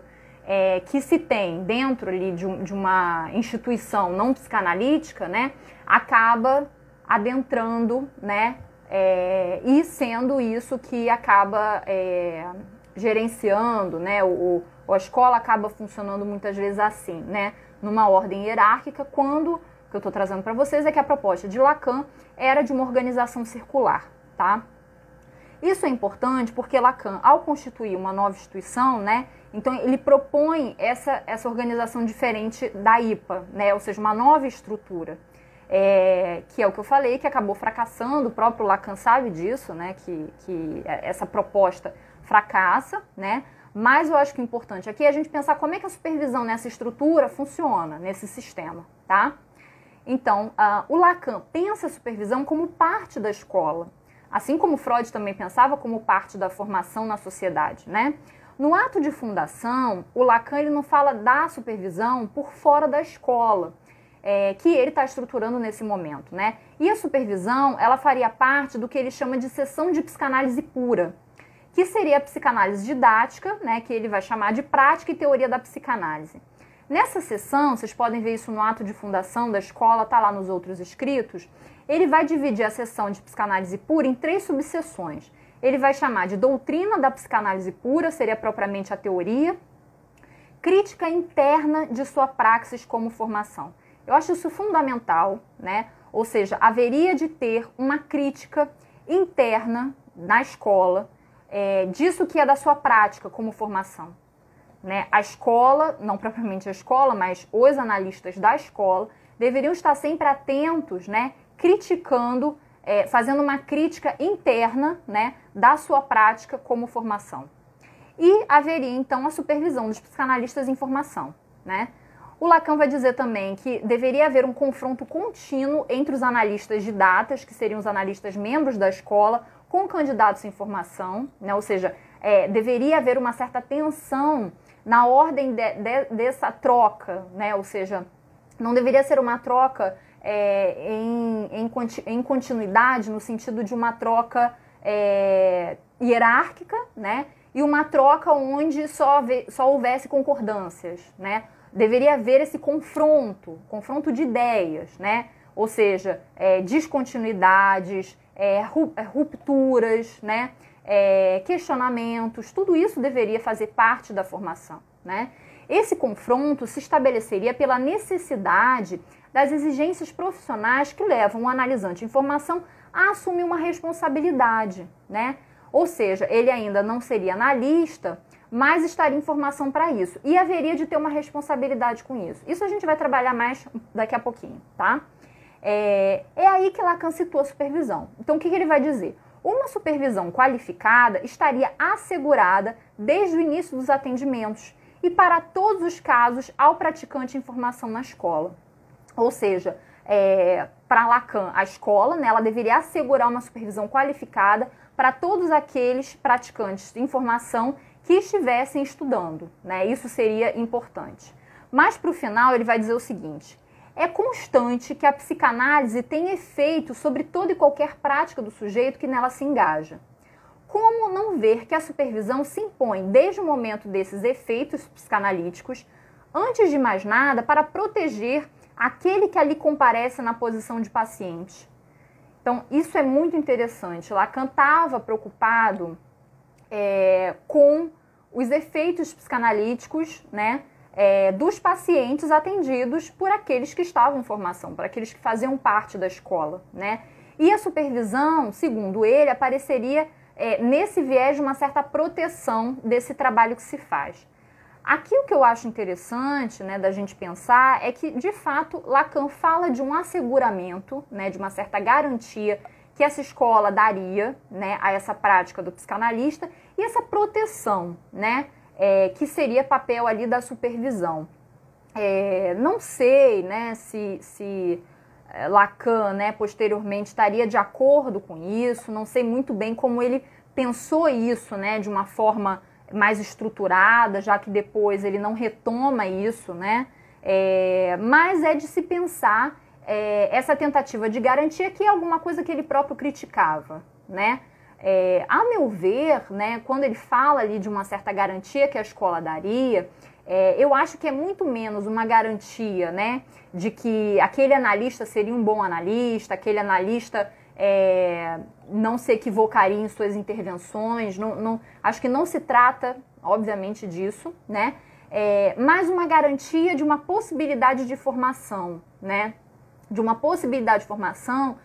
que se tem dentro ali de uma instituição não psicanalítica, né, acaba adentrando, né, e sendo isso que acaba gerenciando, né, a escola acaba funcionando muitas vezes assim, né, numa ordem hierárquica, quando, o que eu estou trazendo para vocês é que a proposta de Lacan era de uma organização circular, tá? Isso é importante porque Lacan, ao constituir uma nova instituição, né, então ele propõe essa organização diferente da IPA, né, ou seja, uma nova estrutura, que é o que eu falei, que acabou fracassando, o próprio Lacan sabe disso, né, que essa proposta fracassa, né, mas eu acho que o importante aqui é a gente pensar como é que a supervisão nessa estrutura funciona, nesse sistema, tá? Então, o Lacan pensa a supervisão como parte da escola, assim como Freud também pensava como parte da formação na sociedade, né? No ato de fundação, o Lacan ele não fala da supervisão por fora da escola, que ele está estruturando nesse momento, né? E a supervisão, ela faria parte do que ele chama de seção de psicanálise pura, que seria a psicanálise didática, né, que ele vai chamar de prática e teoria da psicanálise. Nessa sessão, vocês podem ver isso no ato de fundação da escola, tá lá nos outros escritos, ele vai dividir a sessão de psicanálise pura em 3 subseções. Ele vai chamar de doutrina da psicanálise pura, seria propriamente a teoria, crítica interna de sua praxis como formação. Eu acho isso fundamental, né? Ou seja, haveria de ter uma crítica interna na escola, disso que é da sua prática como formação, né? A escola, não propriamente a escola, mas os analistas da escola deveriam estar sempre atentos, né? Criticando, fazendo uma crítica interna, né? Da sua prática como formação. E haveria então a supervisão dos psicanalistas em formação, né? O Lacan vai dizer também que deveria haver um confronto contínuo entre os analistas de datas, que seriam os analistas membros da escola, com candidatos em formação, né? Ou seja, deveria haver uma certa tensão na ordem dessa troca, né? Ou seja, não deveria ser uma troca em continuidade, no sentido de uma troca hierárquica, né? E uma troca onde só houvesse concordâncias, né? Deveria haver esse confronto de ideias, né? Ou seja, descontinuidades, rupturas, né? Questionamentos, tudo isso deveria fazer parte da formação, né? Esse confronto se estabeleceria pela necessidade das exigências profissionais que levam o analisante em formação a assumir uma responsabilidade, né? Ou seja, ele ainda não seria analista, mas estaria em formação para isso. E haveria de ter uma responsabilidade com isso. Isso a gente vai trabalhar mais daqui a pouquinho, tá? É aí que Lacan citou a supervisão. Então, o que ele vai dizer? Uma supervisão qualificada estaria assegurada desde o início dos atendimentos e para todos os casos ao praticante em formação na escola. Ou seja, para Lacan, a escola, né, ela deveria assegurar uma supervisão qualificada para todos aqueles praticantes em formação que estivessem estudando, né? Isso seria importante. Mas para o final ele vai dizer o seguinte: é constante que a psicanálise tem efeito sobre toda e qualquer prática do sujeito que nela se engaja. Como não ver que a supervisão se impõe desde o momento desses efeitos psicanalíticos, antes de mais nada, para proteger aquele que ali comparece na posição de paciente? Então, isso é muito interessante. Lacan estava preocupado com os efeitos psicanalíticos, né, dos pacientes atendidos por aqueles que estavam em formação, por aqueles que faziam parte da escola, né? E a supervisão, segundo ele, apareceria nesse viés de uma certa proteção desse trabalho que se faz. Aqui o que eu acho interessante, né, da gente pensar é que, de fato, Lacan fala de um asseguramento, né, de uma certa garantia que essa escola daria, né, a essa prática do psicanalista e essa proteção, né, que seria papel ali da supervisão. Não sei, né, se Lacan, né, posteriormente estaria de acordo com isso, não sei muito bem como ele pensou isso, né, de uma forma mais estruturada, já que depois ele não retoma isso, né, mas é de se pensar essa tentativa de garantia, que é alguma coisa que ele próprio criticava, né. A meu ver, né, quando ele fala ali de uma certa garantia que a escola daria, eu acho que é muito menos uma garantia, né, de que aquele analista seria um bom analista, aquele analista não se equivocaria em suas intervenções, acho que não se trata, obviamente, disso, né, mas uma garantia de uma possibilidade de formação, né, de uma possibilidade de formação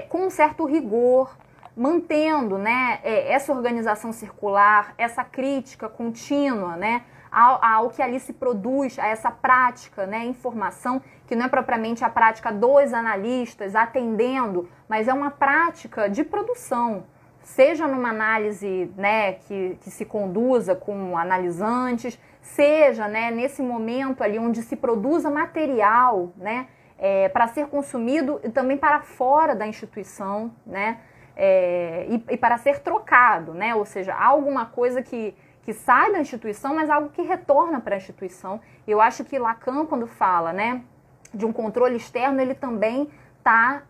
com um certo rigor, mantendo, né, essa organização circular, essa crítica contínua, né, ao que ali se produz, a essa prática, né, em formação, que não é propriamente a prática dos analistas atendendo, mas é uma prática de produção, seja numa análise, né, que se conduza com analisantes, seja, né, nesse momento ali onde se produza material, né, para ser consumido e também para fora da instituição, né, e para ser trocado, né, ou seja, alguma coisa que sai da instituição, mas algo que retorna para a instituição. Eu acho que Lacan, quando fala, né, de um controle externo, ele também está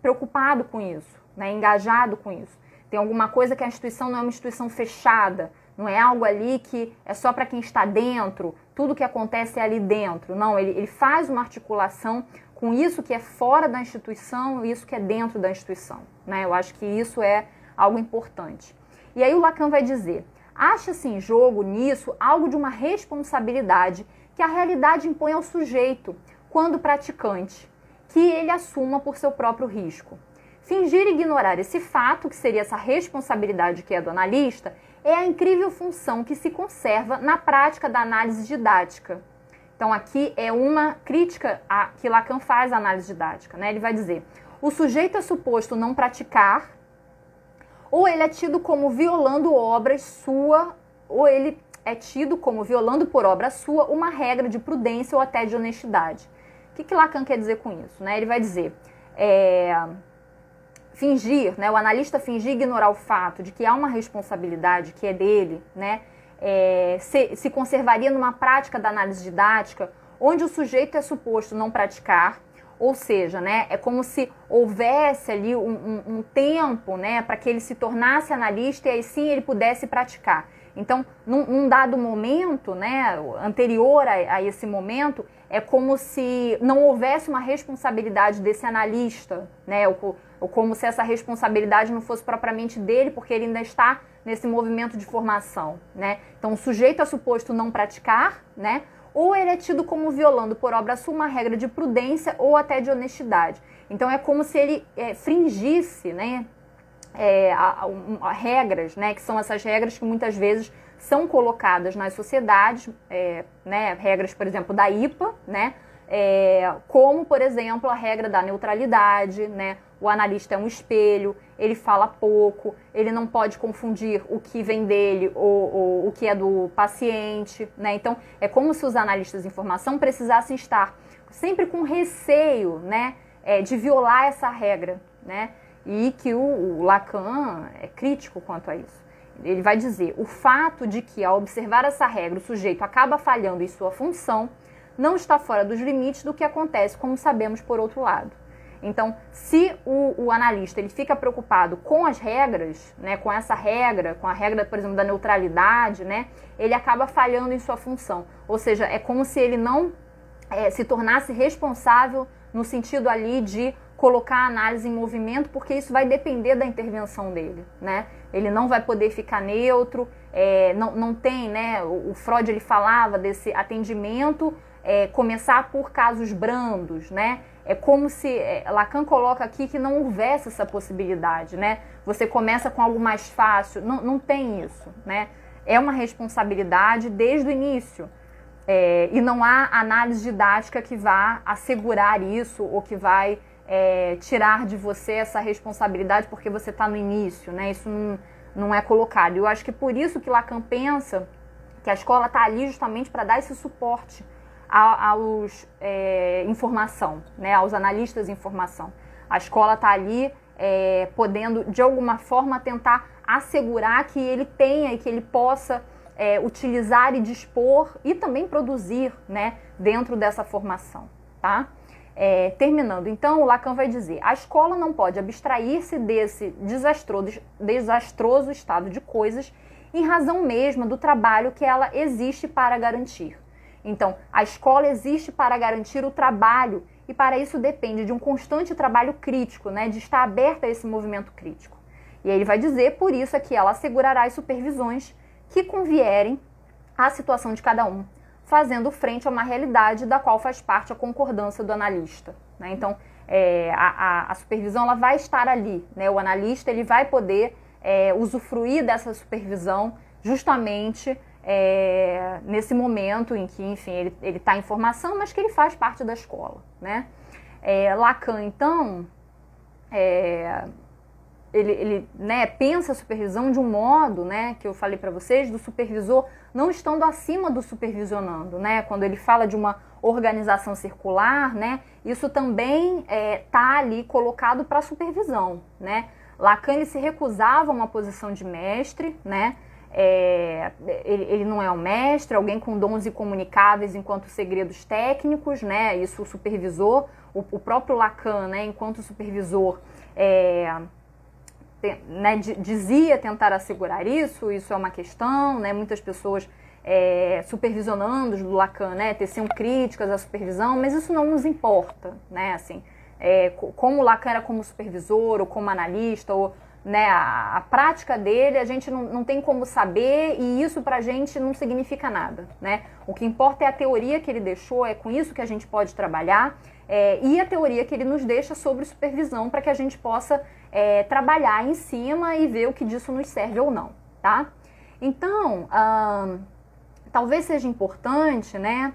preocupado com isso, né, engajado com isso. Tem alguma coisa que a instituição não é uma instituição fechada, não é algo ali que é só para quem está dentro, tudo que acontece é ali dentro. Não, ele faz uma articulação com isso que é fora da instituição e isso que é dentro da instituição, né? Eu acho que isso é algo importante. E aí o Lacan vai dizer: acha-se em jogo nisso algo de uma responsabilidade que a realidade impõe ao sujeito, quando praticante, que ele assuma por seu próprio risco. Fingir ignorar esse fato, que seria essa responsabilidade que é do analista, é a incrível função que se conserva na prática da análise didática. Então aqui é uma crítica que Lacan faz à análise didática, né? Ele vai dizer: o sujeito é suposto não praticar, ou ele é tido como violando obras sua, ou ele é tido como violando por obra sua uma regra de prudência ou até de honestidade. O que Lacan quer dizer com isso, né? Ele vai dizer, fingir, né, o analista fingir ignorar o fato de que há uma responsabilidade que é dele, né, se conservaria numa prática da análise didática onde o sujeito é suposto não praticar, ou seja, né, é como se houvesse ali um tempo, né, para que ele se tornasse analista e aí sim ele pudesse praticar. Então, num dado momento, né, anterior a esse momento, é como se não houvesse uma responsabilidade desse analista, né, ou como se essa responsabilidade não fosse propriamente dele, porque ele ainda está nesse movimento de formação, né. Então, o sujeito é suposto não praticar, né, ou ele é tido como violando por obra sua uma regra de prudência ou até de honestidade. Então, é como se ele fringisse, né, regras, né, que são essas regras que muitas vezes são colocadas nas sociedades, né, regras, por exemplo, da IPA, né, como, por exemplo, a regra da neutralidade, né, o analista é um espelho, ele fala pouco, ele não pode confundir o que vem dele ou o que é do paciente, né, então é como se os analistas de informação precisassem estar sempre com receio, né, de violar essa regra, né, e que o Lacan é crítico quanto a isso. Ele vai dizer: o fato de que, ao observar essa regra, o sujeito acaba falhando em sua função, não está fora dos limites do que acontece, como sabemos, por outro lado. Então, se o analista ele fica preocupado com as regras, né, com essa regra, com a regra, por exemplo, da neutralidade, né, ele acaba falhando em sua função. Ou seja, é como se ele não se tornasse responsável no sentido ali de colocar a análise em movimento, porque isso vai depender da intervenção dele, né? ele não vai poder ficar neutro, não tem, né, o Freud ele falava desse atendimento começar por casos brandos, né, é como se, Lacan coloca aqui que não houvesse essa possibilidade, né, você começa com algo mais fácil, não tem isso, né, é uma responsabilidade desde o início, e não há análise didática que vá assegurar isso ou que vai tirar de você essa responsabilidade porque você está no início, né? Isso não é colocado. Eu acho que por isso que Lacan pensa que a escola está ali justamente para dar esse suporte aos informação, né? Aos analistas de informação. A escola está ali podendo, de alguma forma, tentar assegurar que ele tenha e que ele possa utilizar e dispor e também produzir, né? Dentro dessa formação, tá? Terminando, então, o Lacan vai dizer: a escola não pode abstrair-se desse desastroso estado de coisas em razão mesma do trabalho que ela existe para garantir. Então, a escola existe para garantir o trabalho e para isso depende de um constante trabalho crítico, né, de estar aberta a esse movimento crítico. E aí ele vai dizer, por isso é que ela assegurará as supervisões que convierem à situação de cada um, fazendo frente a uma realidade da qual faz parte a concordância do analista, né? Então, a supervisão ela vai estar ali, né? O analista ele vai poder usufruir dessa supervisão justamente nesse momento em que, enfim, ele está em formação, mas que ele faz parte da escola, né? Lacan, então, ele né, pensa a supervisão de um modo, né, que eu falei para vocês, do supervisor não estando acima do supervisionando, né? Quando ele fala de uma organização circular, né, isso também está ali colocado para supervisão, né? Lacan ele se recusava a uma posição de mestre, né? Ele não é um mestre, alguém com dons incomunicáveis enquanto segredos técnicos, né? Isso o supervisor, o próprio Lacan, né, enquanto supervisor, né, dizia tentar assegurar isso é uma questão, né, muitas pessoas supervisionando do Lacan, né, teciam críticas à supervisão, mas isso não nos importa, né, assim, como o Lacan era como supervisor ou como analista, ou, né, a prática dele a gente não tem como saber e isso pra gente não significa nada, né, o que importa é a teoria que ele deixou, é com isso que a gente pode trabalhar, e a teoria que ele nos deixa sobre supervisão para que a gente possa trabalhar em cima e ver o que disso nos serve ou não, tá? Então, talvez seja importante, né,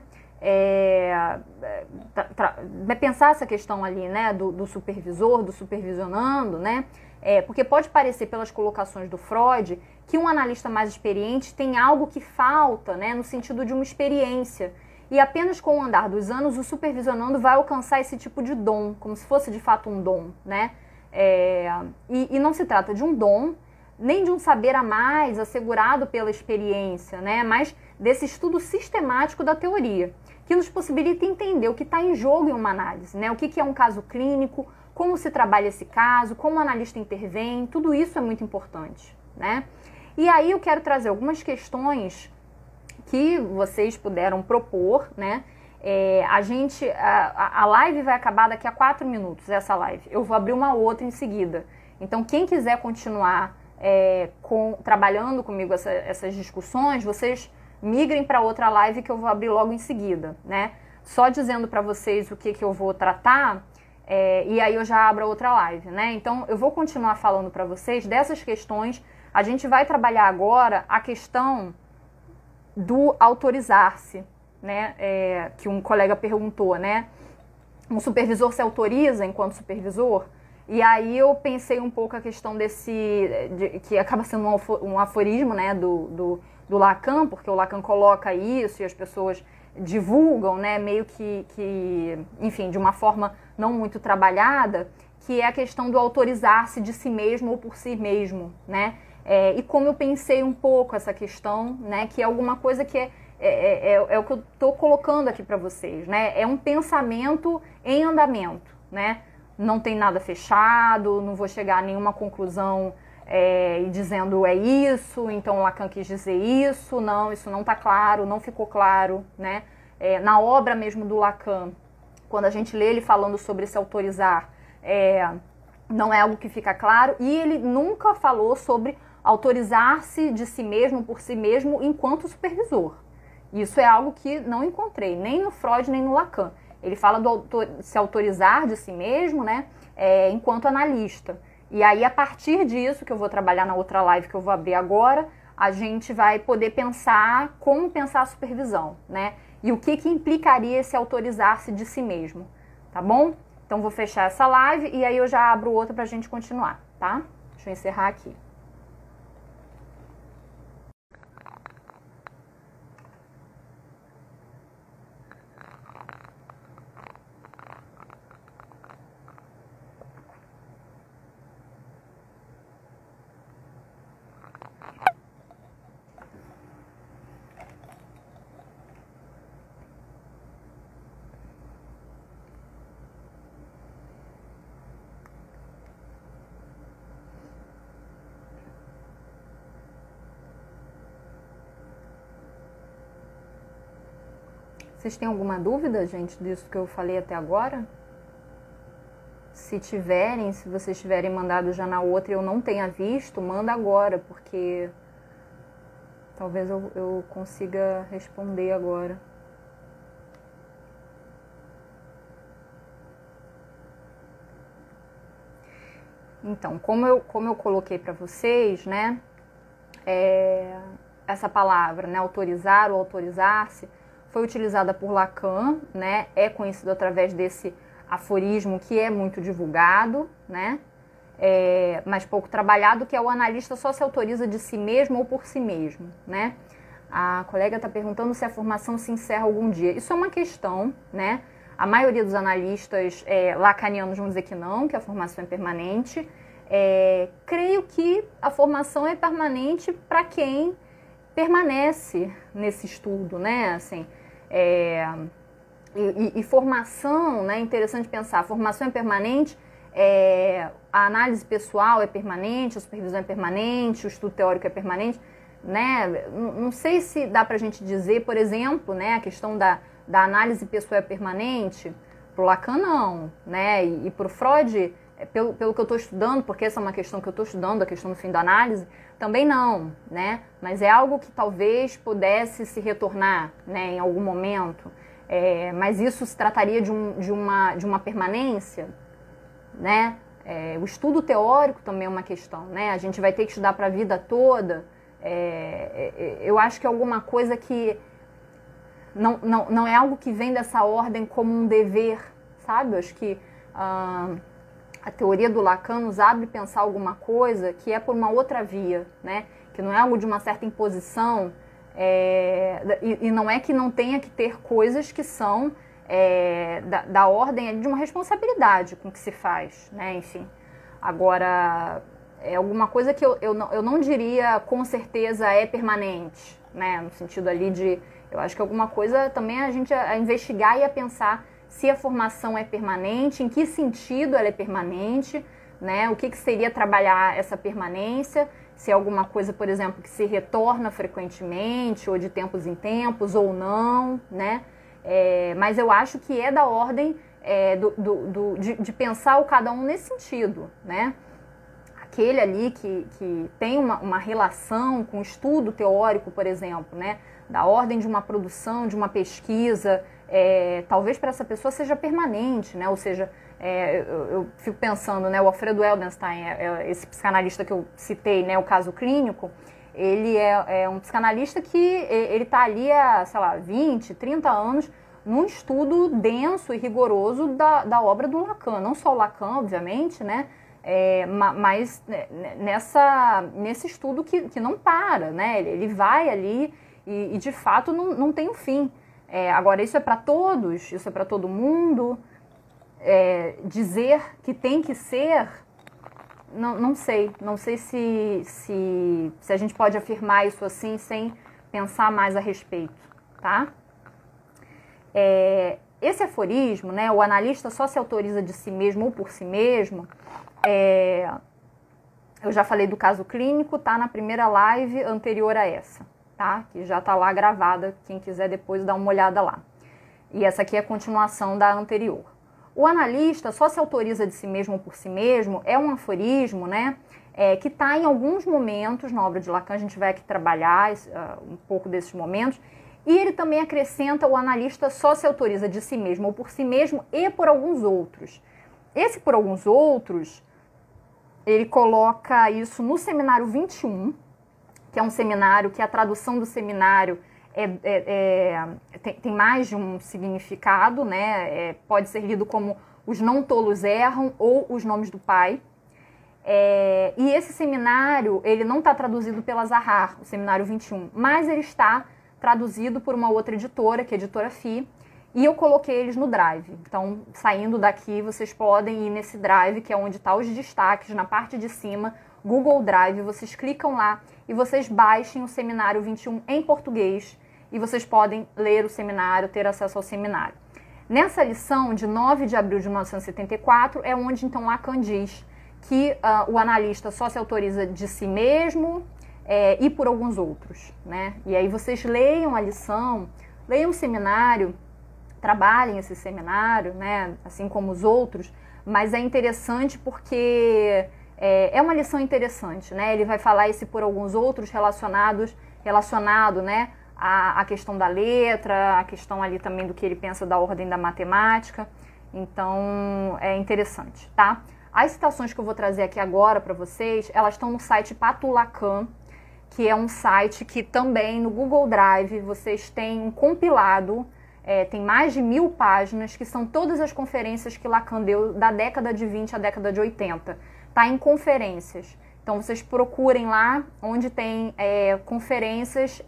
pensar essa questão ali, né, do supervisor, do supervisionando, né, porque pode parecer pelas colocações do Freud que um analista mais experiente tem algo que falta, né, no sentido de uma experiência. E apenas com o andar dos anos, o supervisionando vai alcançar esse tipo de dom, como se fosse de fato um dom, né? E não se trata de um dom, nem de um saber a mais assegurado pela experiência, né? Mas desse estudo sistemático da teoria, que nos possibilita entender o que está em jogo em uma análise, né? O que é um caso clínico, como se trabalha esse caso, como o analista intervém, tudo isso é muito importante, né? E aí eu quero trazer algumas questões que vocês puderam propor, né? A live vai acabar daqui a 4 minutos, essa live. Eu vou abrir uma outra em seguida. Então, quem quiser continuar trabalhando comigo essas discussões, vocês migrem para outra live que eu vou abrir logo em seguida, né? Só dizendo para vocês o que eu vou tratar, e aí eu já abro outra live, né? Então, eu vou continuar falando para vocês dessas questões. A gente vai trabalhar agora a questão do autorizar-se, né, que um colega perguntou, né, um supervisor se autoriza enquanto supervisor? E aí eu pensei um pouco a questão que acaba sendo um aforismo, né, do Lacan, porque o Lacan coloca isso e as pessoas divulgam, né, meio que, enfim, de uma forma não muito trabalhada, que é a questão do autorizar-se de si mesmo ou por si mesmo, né? E como eu pensei um pouco essa questão, né, que é alguma coisa que é o que eu estou colocando aqui para vocês, né? É um pensamento em andamento, né? Não tem nada fechado, não vou chegar a nenhuma conclusão e dizendo isso, então o Lacan quis dizer isso não está claro, não ficou claro, né? Na obra mesmo do Lacan, quando a gente lê ele falando sobre se autorizar, não é algo que fica claro, e ele nunca falou sobre autorizar-se de si mesmo por si mesmo enquanto supervisor. Isso é algo que não encontrei, nem no Freud, nem no Lacan. Ele fala do se autorizar de si mesmo, né, enquanto analista. E aí, a partir disso, que eu vou trabalhar na outra live que eu vou abrir agora, a gente vai poder pensar como pensar a supervisão, né? E o que implicaria esse autorizar-se de si mesmo, tá bom? Então, vou fechar essa live e aí eu já abro outra pra gente continuar, tá? Deixa eu encerrar aqui. Vocês têm alguma dúvida, gente, disso que eu falei até agora? Se tiverem, se vocês tiverem mandado já na outra e eu não tenha visto, manda agora, porque talvez eu consiga responder agora. Então, como eu coloquei para vocês, né, essa palavra, né, autorizar ou autorizar-se, foi utilizada por Lacan, né, é conhecido através desse aforismo que é muito divulgado, né, mas pouco trabalhado, que é o analista só se autoriza de si mesmo ou por si mesmo, né. A colega está perguntando se a formação se encerra algum dia. Isso é uma questão, né, a maioria dos analistas lacanianos vão dizer que não, que a formação é permanente. Creio que a formação é permanente para quem permanece nesse estudo, né, assim, e formação, né, interessante pensar, a formação é permanente, a análise pessoal é permanente, a supervisão é permanente, o estudo teórico é permanente, né, não sei se dá pra gente dizer, por exemplo, né, a questão da análise pessoal é permanente, pro Lacan não, né, e pro Freud, pelo que eu estou estudando, porque essa é uma questão que eu estou estudando, a questão do fim da análise, também não, né? Mas é algo que talvez pudesse se retornar, né, em algum momento. Mas isso se trataria de uma permanência, né? O estudo teórico também é uma questão, né? A gente vai ter que estudar para a vida toda. Eu acho que é alguma coisa que não é algo que vem dessa ordem como um dever, sabe? Eu acho que a teoria do Lacan nos abre pensar alguma coisa que é por uma outra via, né? Que não é algo de uma certa imposição, e não é que não tenha que ter coisas que são da ordem de uma responsabilidade com o que se faz, né? Enfim, agora, é alguma coisa que eu não diria com certeza é permanente, né? No sentido ali de, eu acho que alguma coisa também a gente a investigar e a pensar se a formação é permanente, em que sentido ela é permanente, né? O que seria trabalhar essa permanência, se é alguma coisa, por exemplo, que se retorna frequentemente, ou de tempos em tempos, ou não, né? Mas eu acho que é da ordem de pensar o cada um nesse sentido, né? Aquele ali que tem uma relação com o estudo teórico, por exemplo, né? Da ordem de uma produção, de uma pesquisa, talvez para essa pessoa seja permanente, né? Ou seja, eu fico pensando, né? O Alfredo Eldenstein, esse psicanalista que eu citei, né? O caso clínico, ele é um psicanalista que ele está ali há, sei lá, 20, 30 anos num estudo denso e rigoroso da obra do Lacan. Não só o Lacan, obviamente, né? Mas nesse estudo que não para, né? Ele vai ali e de fato não tem um fim. Agora, isso é para todos, isso é para todo mundo. Dizer que tem que ser, não sei se a gente pode afirmar isso assim sem pensar mais a respeito, tá? Esse aforismo, né, o analista só se autoriza de si mesmo ou por si mesmo, eu já falei do caso clínico, tá na primeira live anterior a essa, tá? Que já tá lá gravada, quem quiser depois dar uma olhada lá. E essa aqui é a continuação da anterior. O analista só se autoriza de si mesmo ou por si mesmo é um aforismo, né? que está em alguns momentos na obra de Lacan, a gente vai aqui trabalhar um pouco desses momentos, e ele também acrescenta: o analista só se autoriza de si mesmo ou por si mesmo e por alguns outros. Esse por alguns outros, ele coloca isso no seminário 21, que é um seminário que a tradução do seminário tem mais de um significado, né? Pode ser lido como Os Não Tolos Erram ou Os Nomes do Pai. E esse seminário, ele não está traduzido pela Zahar, o seminário 21, mas ele está traduzido por uma outra editora, que é a editora FI, e eu coloquei eles no Drive. Então, saindo daqui, vocês podem ir nesse Drive, que é onde estão os destaques, na parte de cima, Google Drive, vocês clicam lá e vocês baixem o seminário 21 em português, e vocês podem ler o seminário, ter acesso ao seminário. Nessa lição, de 9 de abril de 1974, é onde então Lacan diz que o analista só se autoriza de si mesmo e por alguns outros, né? E aí vocês leiam a lição, leiam o seminário, trabalhem esse seminário, né? Assim como os outros, mas é interessante porque é uma lição interessante, né? Ele vai falar esse por alguns outros relacionado, né, à questão da letra, a questão ali também do que ele pensa da ordem da matemática. Então, é interessante, tá? As citações que eu vou trazer aqui agora para vocês, elas estão no site Pato Lacan, que é um site que também no Google Drive vocês têm um compilado, tem mais de 1000 páginas, que são todas as conferências que Lacan deu da década de 20 à década de 80. Tá em conferências. Então vocês procurem lá onde tem conferências,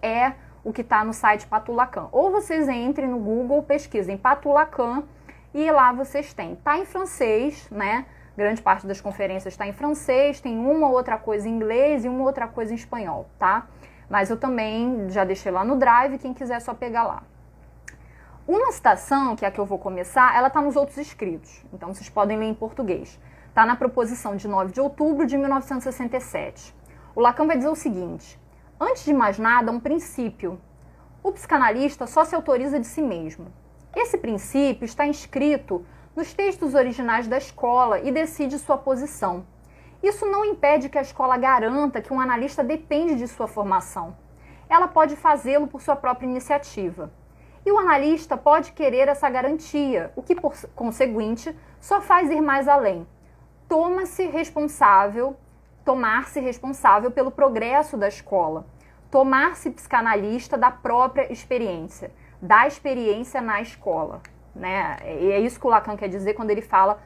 o que está no site Pato Lacan. Ou vocês entrem no Google, pesquisem Pato Lacan e lá vocês têm. Tá em francês, né? Grande parte das conferências está em francês, tem uma ou outra coisa em inglês e uma outra coisa em espanhol, tá? Mas eu também já deixei lá no Drive, quem quiser é só pegar lá. Uma citação, que é a que eu vou começar, ela está nos outros escritos, então vocês podem ler em português. Está na proposição de 9 de outubro de 1967. O Lacan vai dizer o seguinte: antes de mais nada, um princípio. O psicanalista só se autoriza de si mesmo. Esse princípio está inscrito nos textos originais da escola e decide sua posição. Isso não impede que a escola garanta que um analista depende de sua formação. Ela pode fazê-lo por sua própria iniciativa. E o analista pode querer essa garantia, o que, por conseguinte, só faz ir mais além. Tomar-se responsável pelo progresso da escola. Tomar-se psicanalista da própria experiência, da experiência na escola. Né? E é isso que o Lacan quer dizer quando ele fala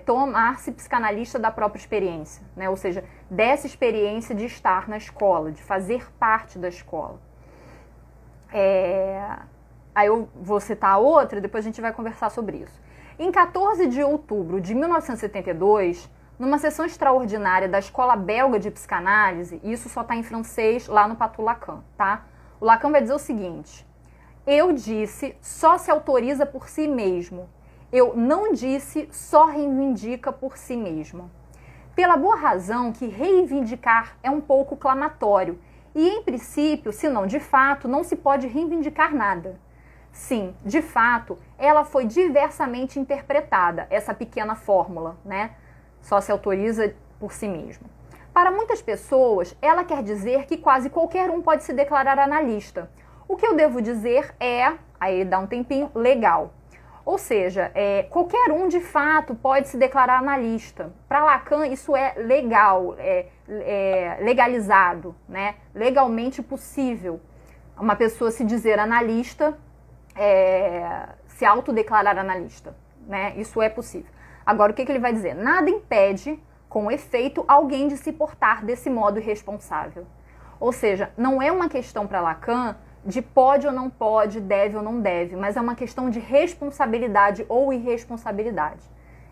tomar-se psicanalista da própria experiência, né? Ou seja, dessa experiência de estar na escola, de fazer parte da escola. Aí eu vou citar outra e depois a gente vai conversar sobre isso. Em 14 de outubro de 1972, numa sessão extraordinária da Escola Belga de Psicanálise, e isso só está em francês lá no Pato Lacan, tá? O Lacan vai dizer o seguinte: eu disse só se autoriza por si mesmo. Eu não disse só reivindica por si mesmo. Pela boa razão que reivindicar é um pouco clamatório e, em princípio, se não de fato, não se pode reivindicar nada. Sim, de fato, ela foi diversamente interpretada, essa pequena fórmula, né? Só se autoriza por si mesmo. Para muitas pessoas, ela quer dizer que quase qualquer um pode se declarar analista. O que eu devo dizer aí ele dá um tempinho, legal. Ou seja, qualquer um de fato pode se declarar analista. Para Lacan isso é legal, legalizado, né? Legalmente possível. Uma pessoa se dizer analista, se autodeclarar analista, né? Isso é possível. Agora, o que ele vai dizer? Nada impede, com efeito, alguém de se portar desse modo irresponsável. Ou seja, não é uma questão para Lacan de pode ou não pode, deve ou não deve, mas é uma questão de responsabilidade ou irresponsabilidade.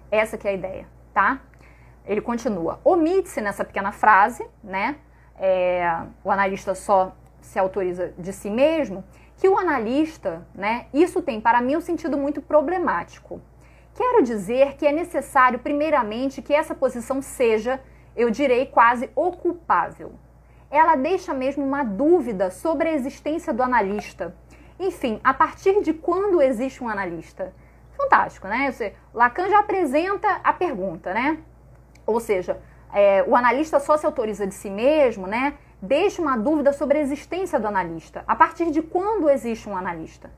Essa que é a ideia, tá? Ele continua. Omite-se nessa pequena frase, né? O analista só se autoriza de si mesmo, que o analista, né? Isso tem para mim um sentido muito problemático. Quero dizer que é necessário, primeiramente, que essa posição seja, eu direi, quase ocupável. Ela deixa mesmo uma dúvida sobre a existência do analista. Enfim, a partir de quando existe um analista? Fantástico, né? Lacan já apresenta a pergunta, né? Ou seja, o analista só se autoriza de si mesmo, né, deixa uma dúvida sobre a existência do analista. A partir de quando existe um analista?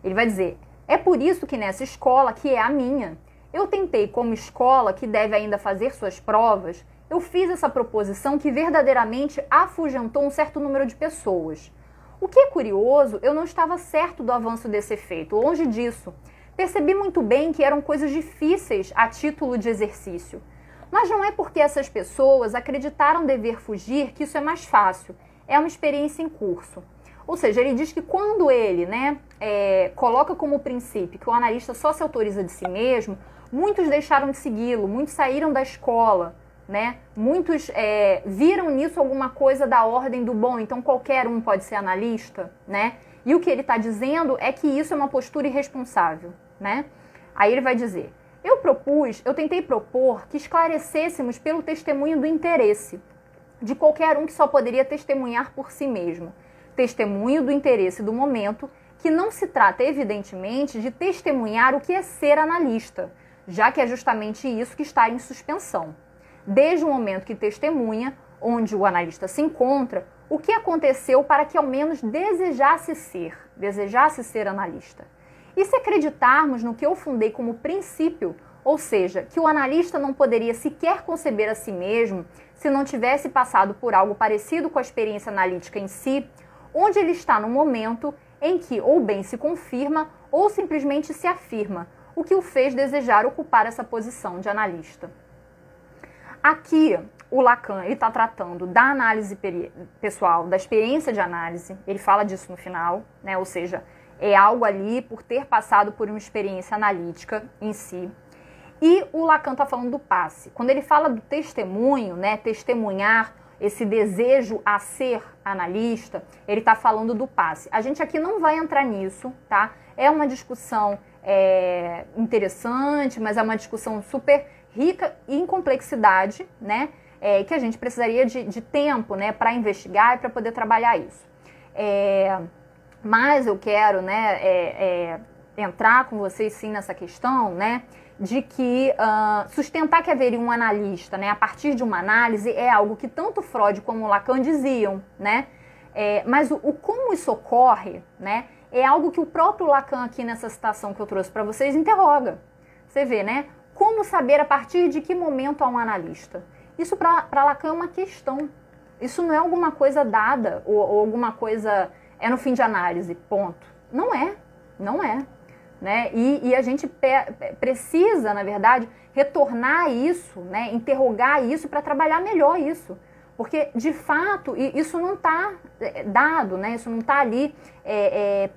Ele vai dizer, é por isso que nessa escola, que é a minha, eu tentei como escola que deve ainda fazer suas provas, eu fiz essa proposição que verdadeiramente afugentou um certo número de pessoas. O que é curioso, eu não estava certo do avanço desse efeito, longe disso. Percebi muito bem que eram coisas difíceis a título de exercício. Mas não é porque essas pessoas acreditaram dever fugir que isso é mais fácil. É uma experiência em curso. Ou seja, ele diz que quando ele, né, coloca como princípio que o analista só se autoriza de si mesmo, muitos deixaram de segui-lo, muitos saíram da escola, né? Muitos viram nisso alguma coisa da ordem do bom, então qualquer um pode ser analista, né? E o que ele está dizendo é que isso é uma postura irresponsável, né? Aí ele vai dizer, eu tentei propor que esclarecêssemos pelo testemunho do interesse de qualquer um que só poderia testemunhar por si mesmo. Testemunho do interesse do momento, que não se trata, evidentemente, de testemunhar o que é ser analista, já que é justamente isso que está em suspensão. Desde o momento que testemunha, onde o analista se encontra, o que aconteceu para que ao menos desejasse ser analista. E se acreditarmos no que eu fundei como princípio, ou seja, que o analista não poderia sequer conceber a si mesmo se não tivesse passado por algo parecido com a experiência analítica em si, onde ele está no momento em que ou bem se confirma ou simplesmente se afirma, o que o fez desejar ocupar essa posição de analista. Aqui, o Lacan está tratando da análise pessoal, da experiência de análise, ele fala disso no final, né? Ou seja, é algo ali por ter passado por uma experiência analítica em si. E o Lacan está falando do passe. Quando ele fala do testemunho, né, testemunhar, esse desejo a ser analista, ele está falando do passe. A gente aqui não vai entrar nisso, tá? É uma discussão interessante, mas é uma discussão super rica em complexidade, né? Que a gente precisaria de tempo, né, para investigar e para poder trabalhar isso. Mas eu quero, né, entrar com vocês sim nessa questão, né, de que sustentar que haveria um analista, né, a partir de uma análise é algo que tanto Freud como Lacan diziam, né? Mas como isso ocorre, né, é algo que o próprio Lacan aqui nessa citação que eu trouxe para vocês interroga. Você vê, né? Como saber a partir de que momento há um analista? Isso para Lacan é uma questão. Isso não é alguma coisa dada ou alguma coisa no fim de análise, ponto. Não é, não é. Né? E a gente precisa, na verdade, retornar isso, né? Interrogar isso para trabalhar melhor isso. Porque, de fato, isso não está dado, né? Isso não está ali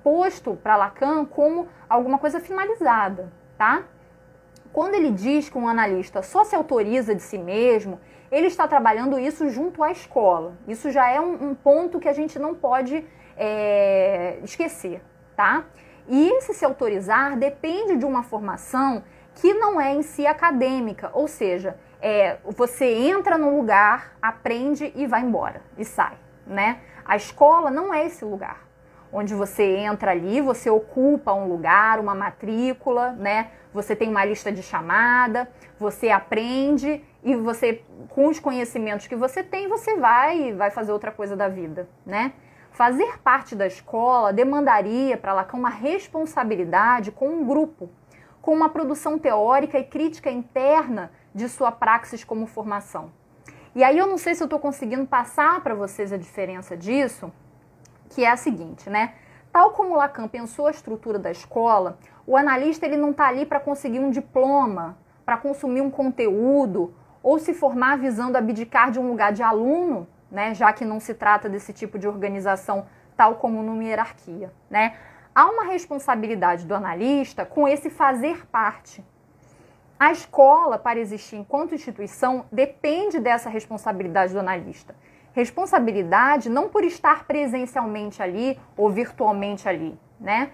posto para Lacan como alguma coisa finalizada, tá? Quando ele diz que um analista só se autoriza de si mesmo, ele está trabalhando isso junto à escola. Isso já é um ponto que a gente não pode esquecer, tá? E esse se autorizar depende de uma formação que não é em si acadêmica, ou seja, você entra num lugar, aprende e vai embora, e sai, né? A escola não é esse lugar, onde você entra ali, você ocupa um lugar, uma matrícula, né? Você tem uma lista de chamada, você aprende e você, com os conhecimentos que você tem, você vai fazer outra coisa da vida, né? Fazer parte da escola demandaria para Lacan uma responsabilidade com um grupo, com uma produção teórica e crítica interna de sua praxis como formação. E aí eu não sei se eu estou conseguindo passar para vocês a diferença disso, que é a seguinte, né? Tal como Lacan pensou a estrutura da escola, o analista ele não está ali para conseguir um diploma, para consumir um conteúdo, ou se formar visando abdicar de um lugar de aluno, né, já que não se trata desse tipo de organização tal como numa hierarquia, né? Há uma responsabilidade do analista com esse fazer parte. A escola, para existir enquanto instituição, depende dessa responsabilidade do analista. Responsabilidade não por estar presencialmente ali ou virtualmente ali, né?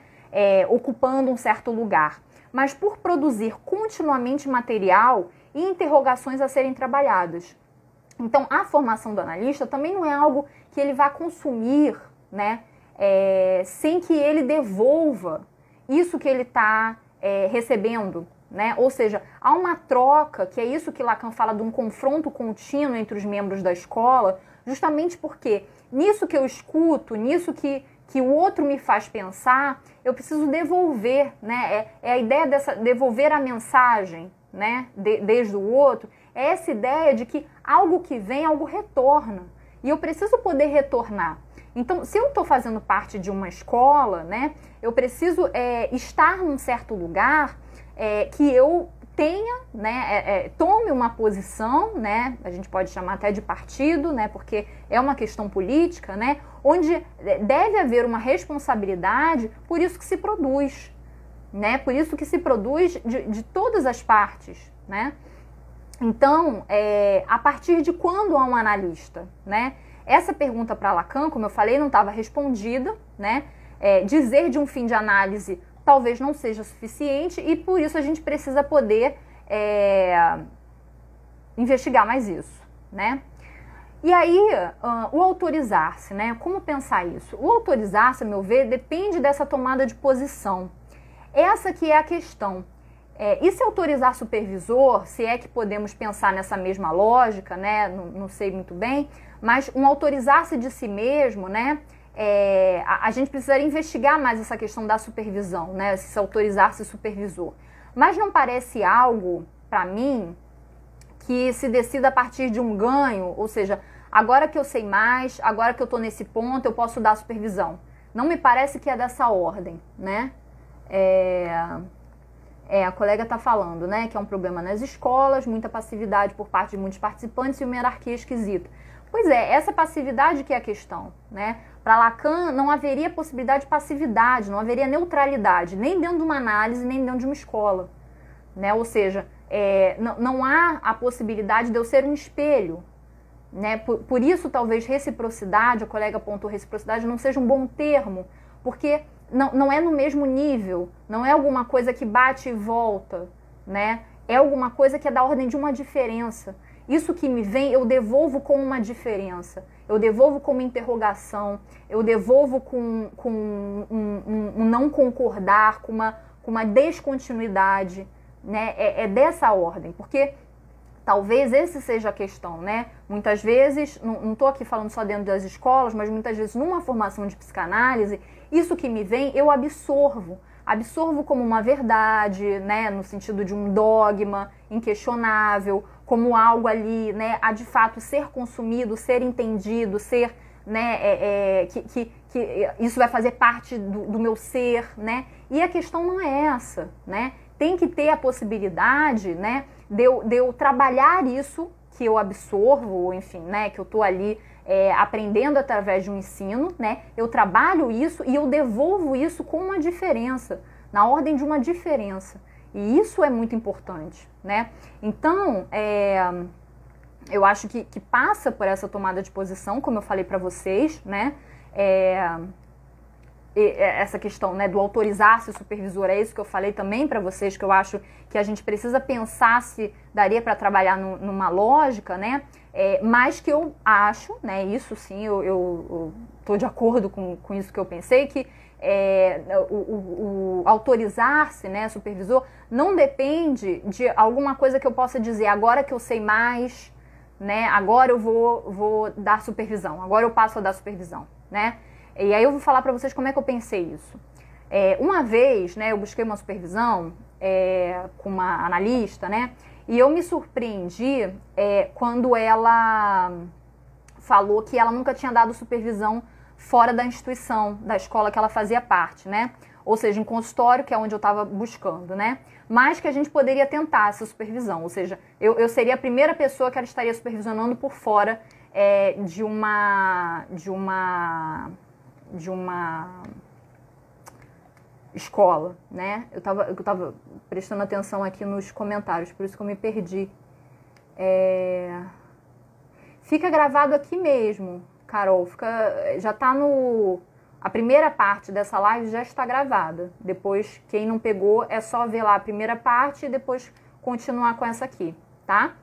Ocupando um certo lugar, mas por produzir continuamente material e interrogações a serem trabalhadas. Então, a formação do analista também não é algo que ele vá consumir, né, sem que ele devolva isso que ele está recebendo, né? Ou seja, há uma troca, que é isso que Lacan fala de um confronto contínuo entre os membros da escola, justamente porque nisso que eu escuto, nisso que o outro me faz pensar, eu preciso devolver, né? É a ideia dessa devolver a mensagem, né? Desde o outro, é essa ideia de que algo que vem, algo retorna. E eu preciso poder retornar. Então, se eu estou fazendo parte de uma escola, né? Eu preciso estar num certo lugar que eu tenha, né, tome uma posição, né, a gente pode chamar até de partido, né, porque é uma questão política, né, onde deve haver uma responsabilidade por isso que se produz, né, por isso que se produz de todas as partes, né. Então, a partir de quando há um analista, né, essa pergunta para Lacan, como eu falei, não estava respondida, né, dizer de um fim de análise talvez não seja suficiente e por isso a gente precisa poder investigar mais isso, né? E aí, o autorizar-se, né? Como pensar isso? O autorizar-se, a meu ver, depende dessa tomada de posição. Essa que é a questão. E se autorizar supervisor, se é que podemos pensar nessa mesma lógica, né? Não sei muito bem, mas um autorizar-se de si mesmo, né? A gente precisaria investigar mais essa questão da supervisão, né? Se autorizar-se supervisor. Mas não parece algo, para mim, que se decida a partir de um ganho, ou seja, agora que eu sei mais, agora que eu estou nesse ponto, eu posso dar supervisão. Não me parece que é dessa ordem, né? A colega está falando, né, que é um problema nas escolas, muita passividade por parte de muitos participantes e uma hierarquia esquisita. Pois é, essa passividade que é a questão, né? Para Lacan não haveria possibilidade de passividade, não haveria neutralidade, nem dentro de uma análise, nem dentro de uma escola, né? Ou seja, não há a possibilidade de eu ser um espelho, né? Por isso, talvez, reciprocidade, a colega apontou reciprocidade, não seja um bom termo, porque não é no mesmo nível, não é alguma coisa que bate e volta, né? É alguma coisa que é da ordem de uma diferença. Isso que me vem, eu devolvo com uma diferença, eu devolvo com uma interrogação, eu devolvo com um não concordar, com uma descontinuidade, né? É dessa ordem, porque talvez esse seja a questão, né? Muitas vezes, não estou aqui falando só dentro das escolas, mas muitas vezes numa formação de psicanálise, isso que me vem, eu absorvo como uma verdade, né? No sentido de um dogma inquestionável, como algo ali, né, a de fato ser consumido, ser entendido, ser, né, que isso vai fazer parte do meu ser, né? E a questão não é essa, né? Tem que ter a possibilidade, né, de eu trabalhar isso que eu absorvo, ou enfim, né, que eu estou ali aprendendo através de um ensino, né? Eu trabalho isso e eu devolvo isso com uma diferença, na ordem de uma diferença. E isso é muito importante, né? Então, eu acho que passa por essa tomada de posição, como eu falei para vocês, né? Essa questão, né, do autorizar-se supervisor, é isso que eu falei também para vocês, que eu acho que a gente precisa pensar se daria para trabalhar numa lógica, né? Mas que eu acho, né, isso sim, eu tô de acordo com isso que eu pensei, que o autorizar-se, né, supervisor, não depende de alguma coisa que eu possa dizer, agora que eu sei mais, né, agora eu vou dar supervisão, agora eu passo a dar supervisão, né? E aí eu vou falar para vocês como é que eu pensei isso. Uma vez, né, eu busquei uma supervisão com uma analista, né, e eu me surpreendi quando ela falou que ela nunca tinha dado supervisão fora da instituição, da escola que ela fazia parte, né? Ou seja, em consultório, que é onde eu estava buscando, né? Mas que a gente poderia tentar essa supervisão, ou seja, eu seria a primeira pessoa que ela estaria supervisionando por fora de uma escola, né? Eu tava prestando atenção aqui nos comentários, por isso que eu me perdi. Fica gravado aqui mesmo, Carol, já tá a primeira parte dessa live já está gravada. Depois, quem não pegou, é só ver lá a primeira parte e depois continuar com essa aqui, tá?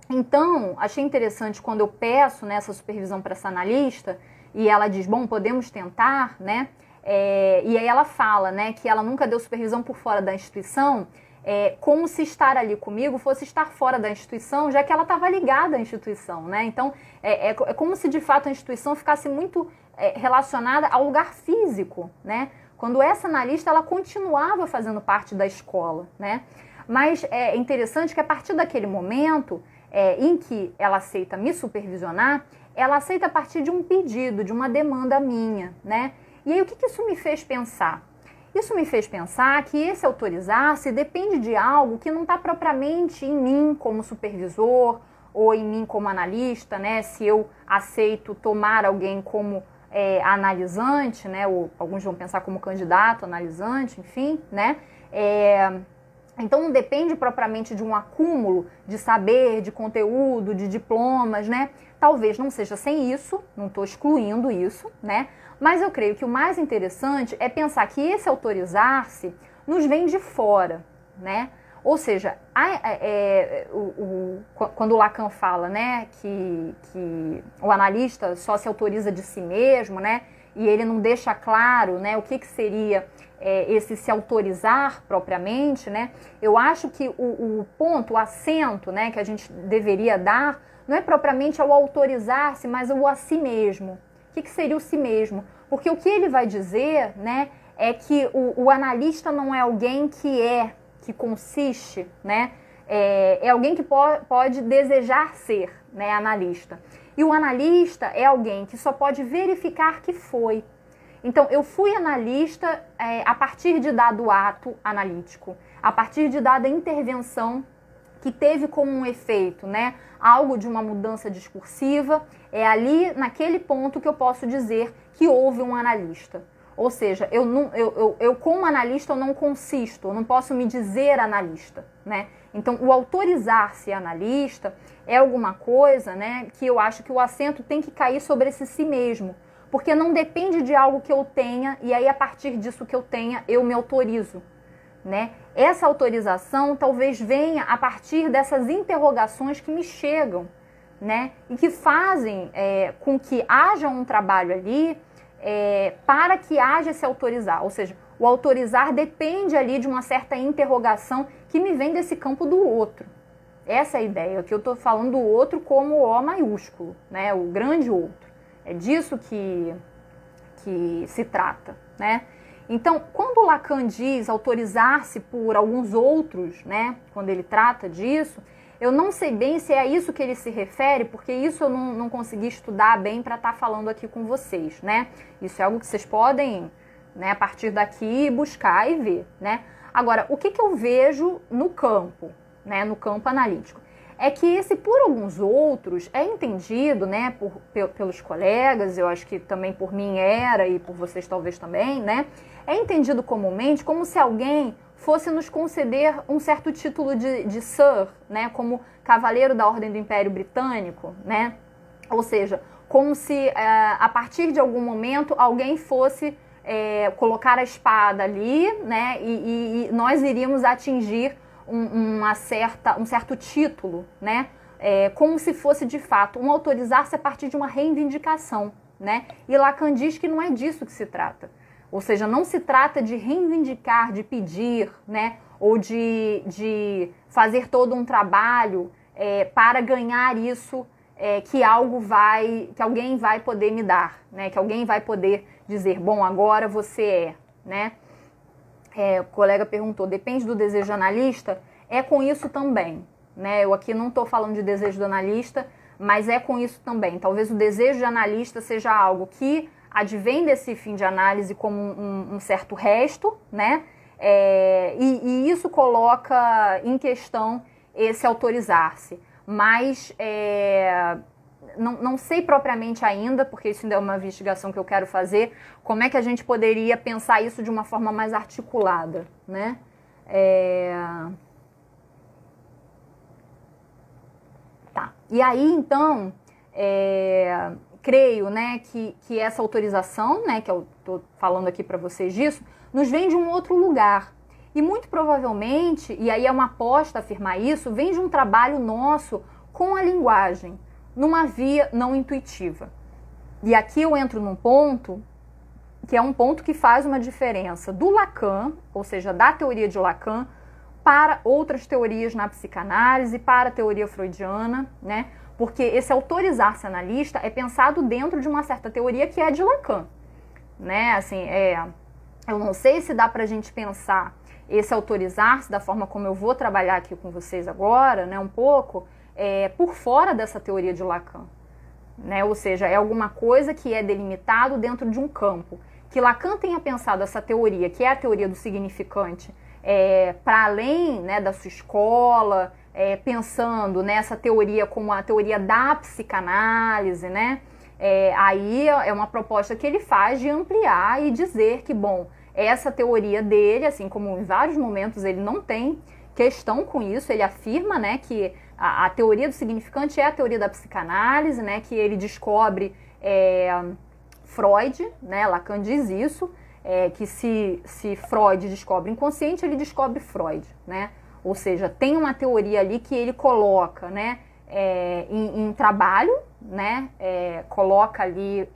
Então, achei interessante quando eu peço, né, essa supervisão para essa analista e ela diz, bom, podemos tentar, né? E aí ela fala, né, que ela nunca deu supervisão por fora da instituição, como se estar ali comigo fosse estar fora da instituição, já que ela estava ligada à instituição, né? Então, é como se de fato a instituição ficasse muito relacionada ao lugar físico, né? Quando essa analista, ela continuava fazendo parte da escola, né? Mas é interessante que a partir daquele momento em que ela aceita me supervisionar, ela aceita a partir de um pedido, de uma demanda minha, né? E aí o que isso me fez pensar? Isso me fez pensar que esse autorizar-se depende de algo que não está propriamente em mim como supervisor ou em mim como analista, né? Se eu aceito tomar alguém como analisante, né? Ou alguns vão pensar como candidato, analisante, enfim, né? Então não depende propriamente de um acúmulo de saber, de conteúdo, de diplomas, né? Talvez não seja sem isso, não estou excluindo isso, né? Mas eu creio que o mais interessante é pensar que esse autorizar-se nos vem de fora, né? Ou seja, quando o Lacan fala, né, que o analista só se autoriza de si mesmo, né? E ele não deixa claro, né, o que seria esse se autorizar propriamente, né? Eu acho que o ponto, o acento, né, que a gente deveria dar não é propriamente ao autorizar-se, mas ao a si mesmo. O que seria o si mesmo? Porque o que ele vai dizer, né, é que o analista não é alguém que consiste, né? É alguém que pode desejar ser, né, analista. E o analista é alguém que só pode verificar que foi. Então, eu fui analista a partir de dado ato analítico, a partir de dada intervenção que teve como um efeito, né, algo de uma mudança discursiva. É ali, naquele ponto, que eu posso dizer que houve um analista. Ou seja, eu como analista, eu não consisto, eu não posso me dizer analista, né? Então, o autorizar-se analista é alguma coisa, né, que eu acho que o acento tem que cair sobre esse si mesmo, porque não depende de algo que eu tenha, e aí a partir disso que eu tenha, eu me autorizo, né? Essa autorização talvez venha a partir dessas interrogações que me chegam, né, e que fazem com que haja um trabalho ali para que haja esse autorizar. Ou seja, o autorizar depende ali de uma certa interrogação que me vem desse campo do outro. Essa é a ideia, que eu estou falando do outro como O maiúsculo, né, o grande outro. É disso que se trata, né? Então, quando Lacan diz autorizar-se por alguns outros, né, quando ele trata disso, eu não sei bem se é a isso que ele se refere, porque isso eu não consegui estudar bem para estar falando aqui com vocês, né? Isso é algo que vocês podem, né, a partir daqui, buscar e ver, né? Agora, o que eu vejo no campo, né, no campo analítico? É que esse por alguns outros é entendido, né, pelos colegas, eu acho que também por mim era e por vocês talvez também, né? É entendido comumente como se alguém fosse nos conceder um certo título de Sir, né, como Cavaleiro da Ordem do Império Britânico, né? Ou seja, como se a partir de algum momento alguém fosse colocar a espada ali, né, e nós iríamos atingir um certo título, né, como se fosse de fato um autorizar-se a partir de uma reivindicação, né? E Lacan diz que não é disso que se trata. Ou seja, não se trata de reivindicar, de pedir, né, ou de fazer todo um trabalho para ganhar isso que alguém vai poder me dar, né, que alguém vai poder dizer, bom, agora você né? O colega perguntou, depende do desejo do analista? É com isso também, né? Eu aqui não estou falando de desejo do analista, mas é com isso também. Talvez o desejo de analista seja algo que advém desse fim de análise como um certo resto, né? E isso coloca em questão esse autorizar-se. Mas não sei propriamente ainda, porque isso ainda é uma investigação que eu quero fazer, como é que a gente poderia pensar isso de uma forma mais articulada, né? Tá. E aí, então, creio, né, que essa autorização, né, que eu estou falando aqui para vocês disso, nos vem de um outro lugar. E muito provavelmente, e aí é uma aposta afirmar isso, vem de um trabalho nosso com a linguagem, numa via não intuitiva. E aqui eu entro num ponto que é um ponto que faz uma diferença do Lacan, ou seja, da teoria de Lacan, para outras teorias na psicanálise, para a teoria freudiana, né? Porque esse autorizar-se analista é pensado dentro de uma certa teoria que é de Lacan, né? Assim, eu não sei se dá pra gente pensar esse autorizar-se da forma como eu vou trabalhar aqui com vocês agora, né, um pouco, por fora dessa teoria de Lacan, né? Ou seja, é alguma coisa que é delimitado dentro de um campo. Que Lacan tenha pensado essa teoria, que é a teoria do significante, para além, né, da sua escola, pensando nessa teoria como a teoria da psicanálise, né? Aí é uma proposta que ele faz de ampliar e dizer que, bom, essa teoria dele, assim como em vários momentos ele não tem questão com isso, ele afirma, né, que a teoria do significante é a teoria da psicanálise, né, que ele descobre Freud, né, Lacan diz isso, que se Freud descobre inconsciente, ele descobre Freud, né? Ou seja, tem uma teoria ali que ele coloca, né, em trabalho, né, coloca ali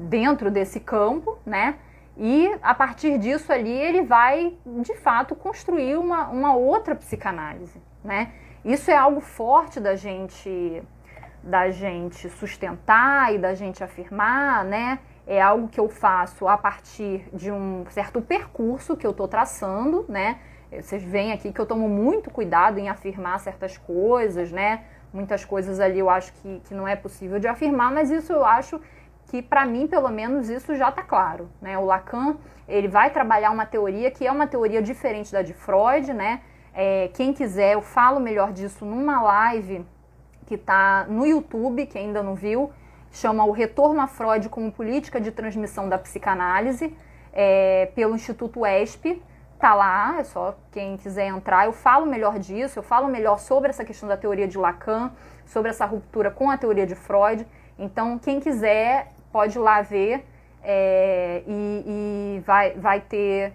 dentro desse campo, né, e a partir disso ali ele vai, de fato, construir uma outra psicanálise, né? Isso é algo forte da gente sustentar e da gente afirmar, né? É algo que eu faço a partir de um certo percurso que eu estou traçando, né? Vocês veem aqui que eu tomo muito cuidado em afirmar certas coisas, né? Muitas coisas ali eu acho que não é possível de afirmar, mas isso eu acho que, para mim, pelo menos, isso já está claro, né? O Lacan, ele vai trabalhar uma teoria que é uma teoria diferente da de Freud, né? Quem quiser, eu falo melhor disso numa live que está no YouTube, que ainda não viu, chama O Retorno a Freud como Política de Transmissão da Psicanálise, pelo Instituto ESP, tá lá, é só quem quiser entrar, eu falo melhor disso, eu falo melhor sobre essa questão da teoria de Lacan, sobre essa ruptura com a teoria de Freud, então quem quiser pode ir lá ver e vai ter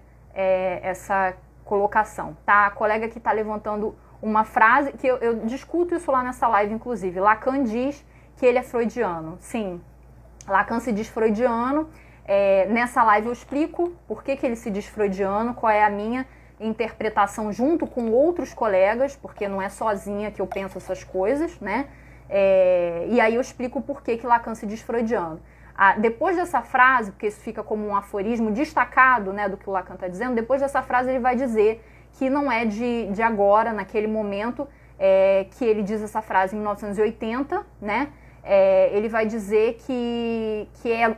essa colocação, tá? A colega que está levantando uma frase, que eu discuto isso lá nessa live, inclusive. Lacan diz que ele é freudiano. Sim, Lacan se diz freudiano. Nessa live eu explico por que ele se diz freudiano, qual é a minha interpretação junto com outros colegas, porque não é sozinha que eu penso essas coisas, né? E aí eu explico por que Lacan se diz freudiano. Depois dessa frase, porque isso fica como um aforismo destacado, né, do que o Lacan está dizendo, depois dessa frase ele vai dizer que não é de agora, naquele momento, que ele diz essa frase em 1980, né? Ele vai dizer que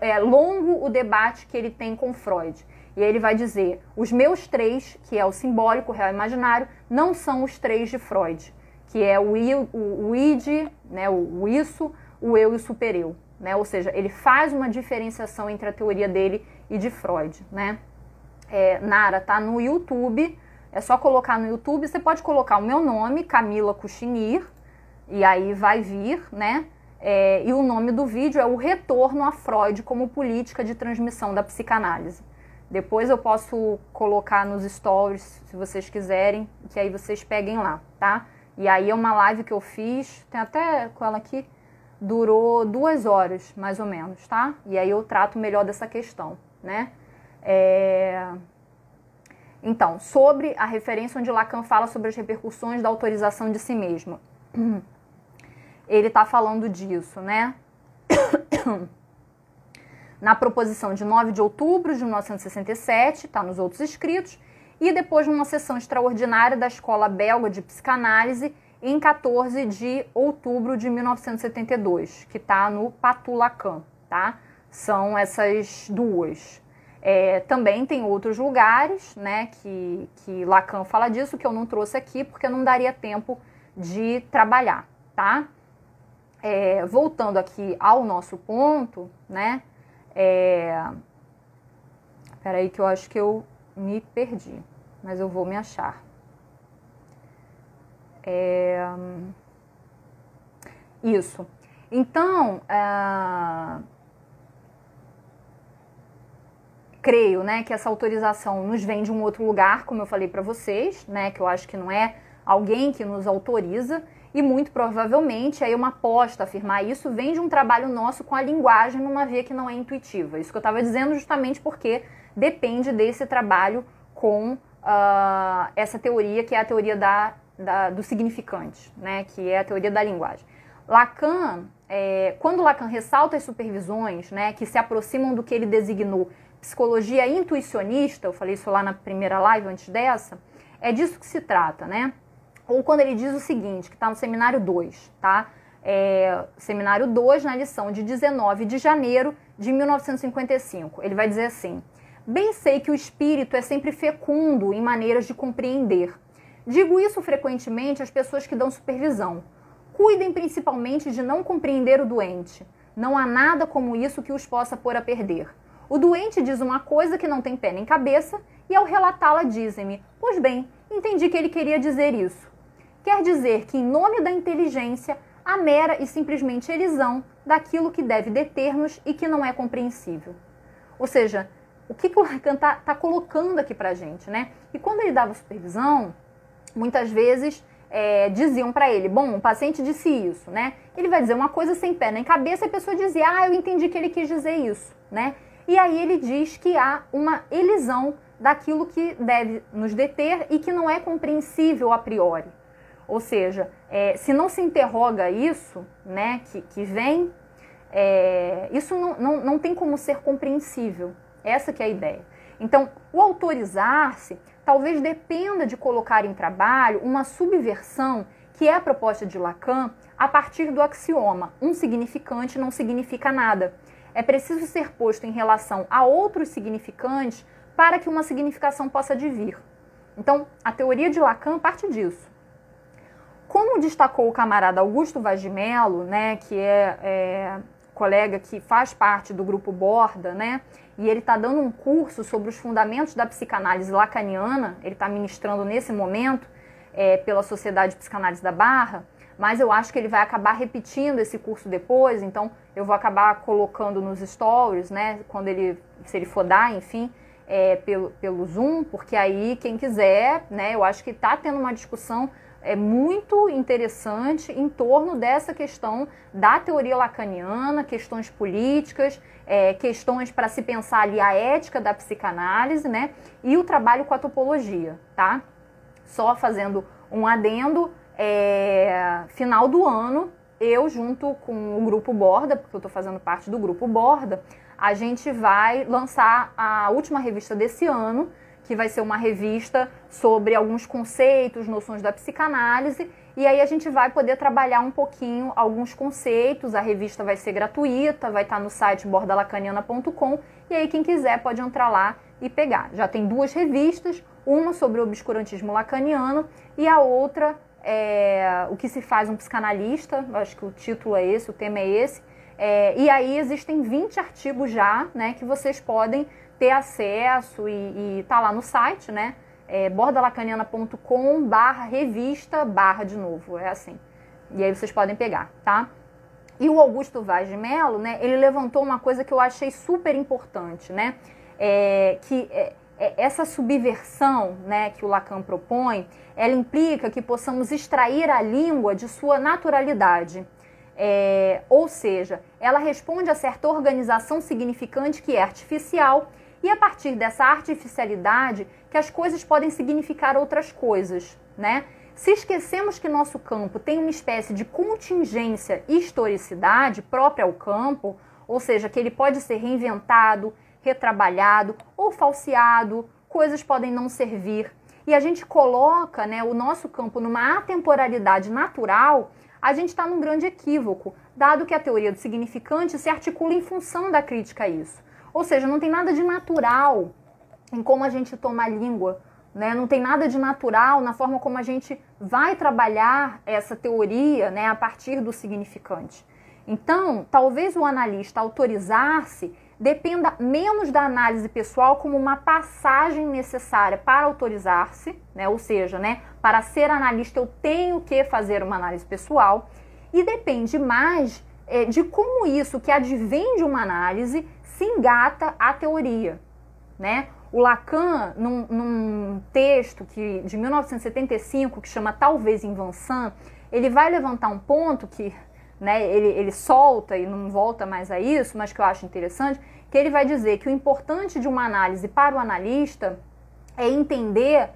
é longo o debate que ele tem com Freud. E ele vai dizer, os meus três, que é o simbólico, o real e imaginário, não são os três de Freud, que é o id, né, o isso, o eu e o supereu. Né? Ou seja, ele faz uma diferenciação entre a teoria dele e de Freud. Né? Nara, tá no YouTube, é só colocar no YouTube, você pode colocar o meu nome, Camila Cuchinir, e aí vai vir, né? E o nome do vídeo é O Retorno a Freud como Política de Transmissão da Psicanálise. Depois eu posso colocar nos stories, se vocês quiserem, que aí vocês peguem lá, tá? E aí é uma live que eu fiz, tem até com ela aqui, durou 2 horas, mais ou menos, tá? E aí eu trato melhor dessa questão, né? Então, sobre a referência onde Lacan fala sobre as repercussões da autorização de si mesmo. Ele está falando disso, né? Na proposição de 9 de outubro de 1967, está nos outros escritos, e depois numa sessão extraordinária da Escola Belga de Psicanálise, em 14 de outubro de 1972, que está no Patou Lacan, tá? São essas duas. Também tem outros lugares, né, que Lacan fala disso, que eu não trouxe aqui, porque não daria tempo de trabalhar, tá? Voltando aqui ao nosso ponto, né, peraí que eu acho que eu me perdi, mas eu vou me achar. Isso. Então, creio, né, que essa autorização nos vem de um outro lugar, como eu falei para vocês, né, que eu acho que não é alguém que nos autoriza, E muito provavelmente, aí uma aposta a afirmar isso, vem de um trabalho nosso com a linguagem numa via que não é intuitiva. Isso que eu estava dizendo justamente porque depende desse trabalho com essa teoria, que é a teoria do significante, né? Que é a teoria da linguagem. Lacan, quando Lacan ressalta as supervisões, né, que se aproximam do que ele designou psicologia intuicionista, eu falei isso lá na primeira live antes dessa, é disso que se trata, né? Ou quando ele diz o seguinte, que está no seminário 2, tá? Seminário 2, na lição de 19 de janeiro de 1955. Ele vai dizer assim: bem sei que o espírito é sempre fecundo em maneiras de compreender. Digo isso frequentemente às pessoas que dão supervisão. Cuidem principalmente de não compreender o doente. Não há nada como isso que os possa pôr a perder. O doente diz uma coisa que não tem pé nem cabeça e ao relatá-la dizem-me: pois bem, entendi que ele queria dizer isso. Quer dizer que, em nome da inteligência, a mera e simplesmente elisão daquilo que deve deter-nos e que não é compreensível. Ou seja, o que o Lacan está colocando aqui pra gente, né? E quando ele dava supervisão, muitas vezes diziam para ele: bom, o paciente disse isso, né? Ele vai dizer uma coisa sem pé nem cabeça e a pessoa dizia: eu entendi que ele quis dizer isso, né? E aí ele diz que há uma elisão daquilo que deve nos deter e que não é compreensível a priori. Ou seja, se não se interroga isso, né, que vem, isso não tem como ser compreensível. Essa que é a ideia. Então, o autorizar-se talvez dependa de colocar em trabalho uma subversão, que é a proposta de Lacan, a partir do axioma: um significante não significa nada. É preciso ser posto em relação a outros significantes para que uma significação possa advir. Então, a teoria de Lacan parte disso. Como destacou o camarada Augusto Vaz de Mello, né, que é colega que faz parte do grupo Borda, né, e ele está dando um curso sobre os fundamentos da psicanálise lacaniana, ele está ministrando nesse momento pela Sociedade de Psicanálise da Barra, mas eu acho que ele vai acabar repetindo esse curso depois, então eu vou acabar colocando nos stories, né, se ele for dar, enfim, pelo Zoom, porque aí quem quiser, né, eu acho que está tendo uma discussão muito interessante em torno dessa questão da teoria lacaniana, questões políticas, questões para se pensar ali a ética da psicanálise, né, e o trabalho com a topologia, tá? Só fazendo um adendo, final do ano, eu junto com o grupo Borda, porque eu estou fazendo parte do grupo Borda, a gente vai lançar a última revista desse ano, que vai ser uma revista sobre alguns conceitos, noções da psicanálise, e aí a gente vai poder trabalhar um pouquinho alguns conceitos. A revista vai ser gratuita, vai estar no site bordalacaniana.com, e aí quem quiser pode entrar lá e pegar. Já tem 2 revistas, uma sobre o obscurantismo lacaniano e a outra o que se faz um psicanalista, acho que o título é esse, o tema é esse, e aí existem 20 artigos já, né, que vocês podem ter acesso e tá lá no site, né? bordalacaniana.com/revista/ de novo, é assim. E aí vocês podem pegar, tá? E o Augusto Vaz de Mello, né? Ele levantou uma coisa que eu achei super importante, né? Essa subversão, né, que o Lacan propõe, ela implica que possamos extrair a língua de sua naturalidade. Ou seja, ela responde a certa organização significante que é artificial, e a partir dessa artificialidade que as coisas podem significar outras coisas, né? Se esquecemos que nosso campo tem uma espécie de contingência e historicidade própria ao campo, ou seja, que ele pode ser reinventado, retrabalhado ou falseado, coisas podem não servir, e a gente coloca, né, o nosso campo numa atemporalidade natural, a gente está num grande equívoco, dado que a teoria do significante se articula em função da crítica a isso. Ou seja, não tem nada de natural em como a gente toma a língua, né? Não tem nada de natural na forma como a gente vai trabalhar essa teoria, né, a partir do significante. Então, talvez o analista autorizar-se dependa menos da análise pessoal como uma passagem necessária para autorizar-se, né? Ou seja, né, para ser analista eu tenho que fazer uma análise pessoal, e depende mais de como isso que advém de uma análise se engata à teoria, né? O Lacan, num texto de 1975, que chama Talvez Invenção, ele vai levantar um ponto que, né, ele solta e não volta mais a isso, mas que eu acho interessante, que ele vai dizer que o importante de uma análise para o analista é entender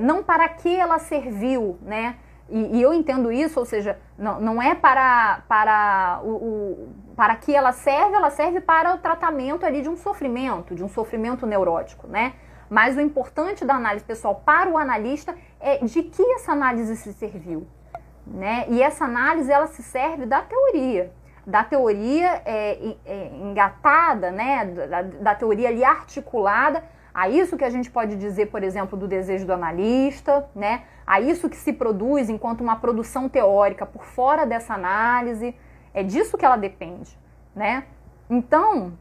não para que ela serviu, né? E eu entendo isso, ou seja, não é para que ela serve para o tratamento ali de um sofrimento neurótico, né? Mas o importante da análise pessoal para o analista é de que essa análise se serviu, né? E essa análise, ela se serve da teoria engatada, né? Da teoria ali articulada, a isso que a gente pode dizer, por exemplo, do desejo do analista, né? A isso que se produz enquanto uma produção teórica por fora dessa análise, é disso que ela depende, né? Então,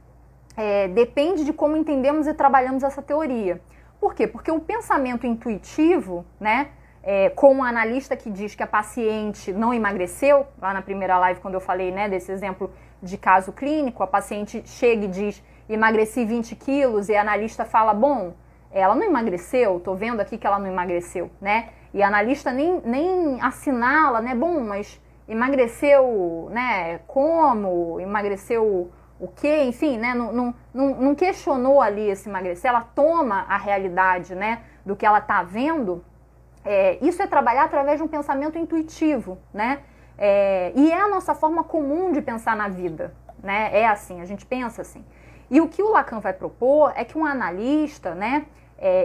depende de como entendemos e trabalhamos essa teoria. Por quê? Porque o pensamento intuitivo, né? Com um analista que diz que a paciente não emagreceu, lá na primeira live quando eu falei, né, desse exemplo de caso clínico, a paciente chega e diz, emagreci 20 quilos, e a analista fala, bom, ela não emagreceu, tô vendo aqui que ela não emagreceu, né? E a analista nem assinala, né, bom, mas emagreceu, né, como? Emagreceu o quê? Enfim, né, não questionou ali esse emagrecer, ela toma a realidade, né, do que ela tá vendo. Isso é trabalhar através de um pensamento intuitivo, né? E é a nossa forma comum de pensar na vida, né? É assim, a gente pensa assim. E o que o Lacan vai propor é que um analista, né?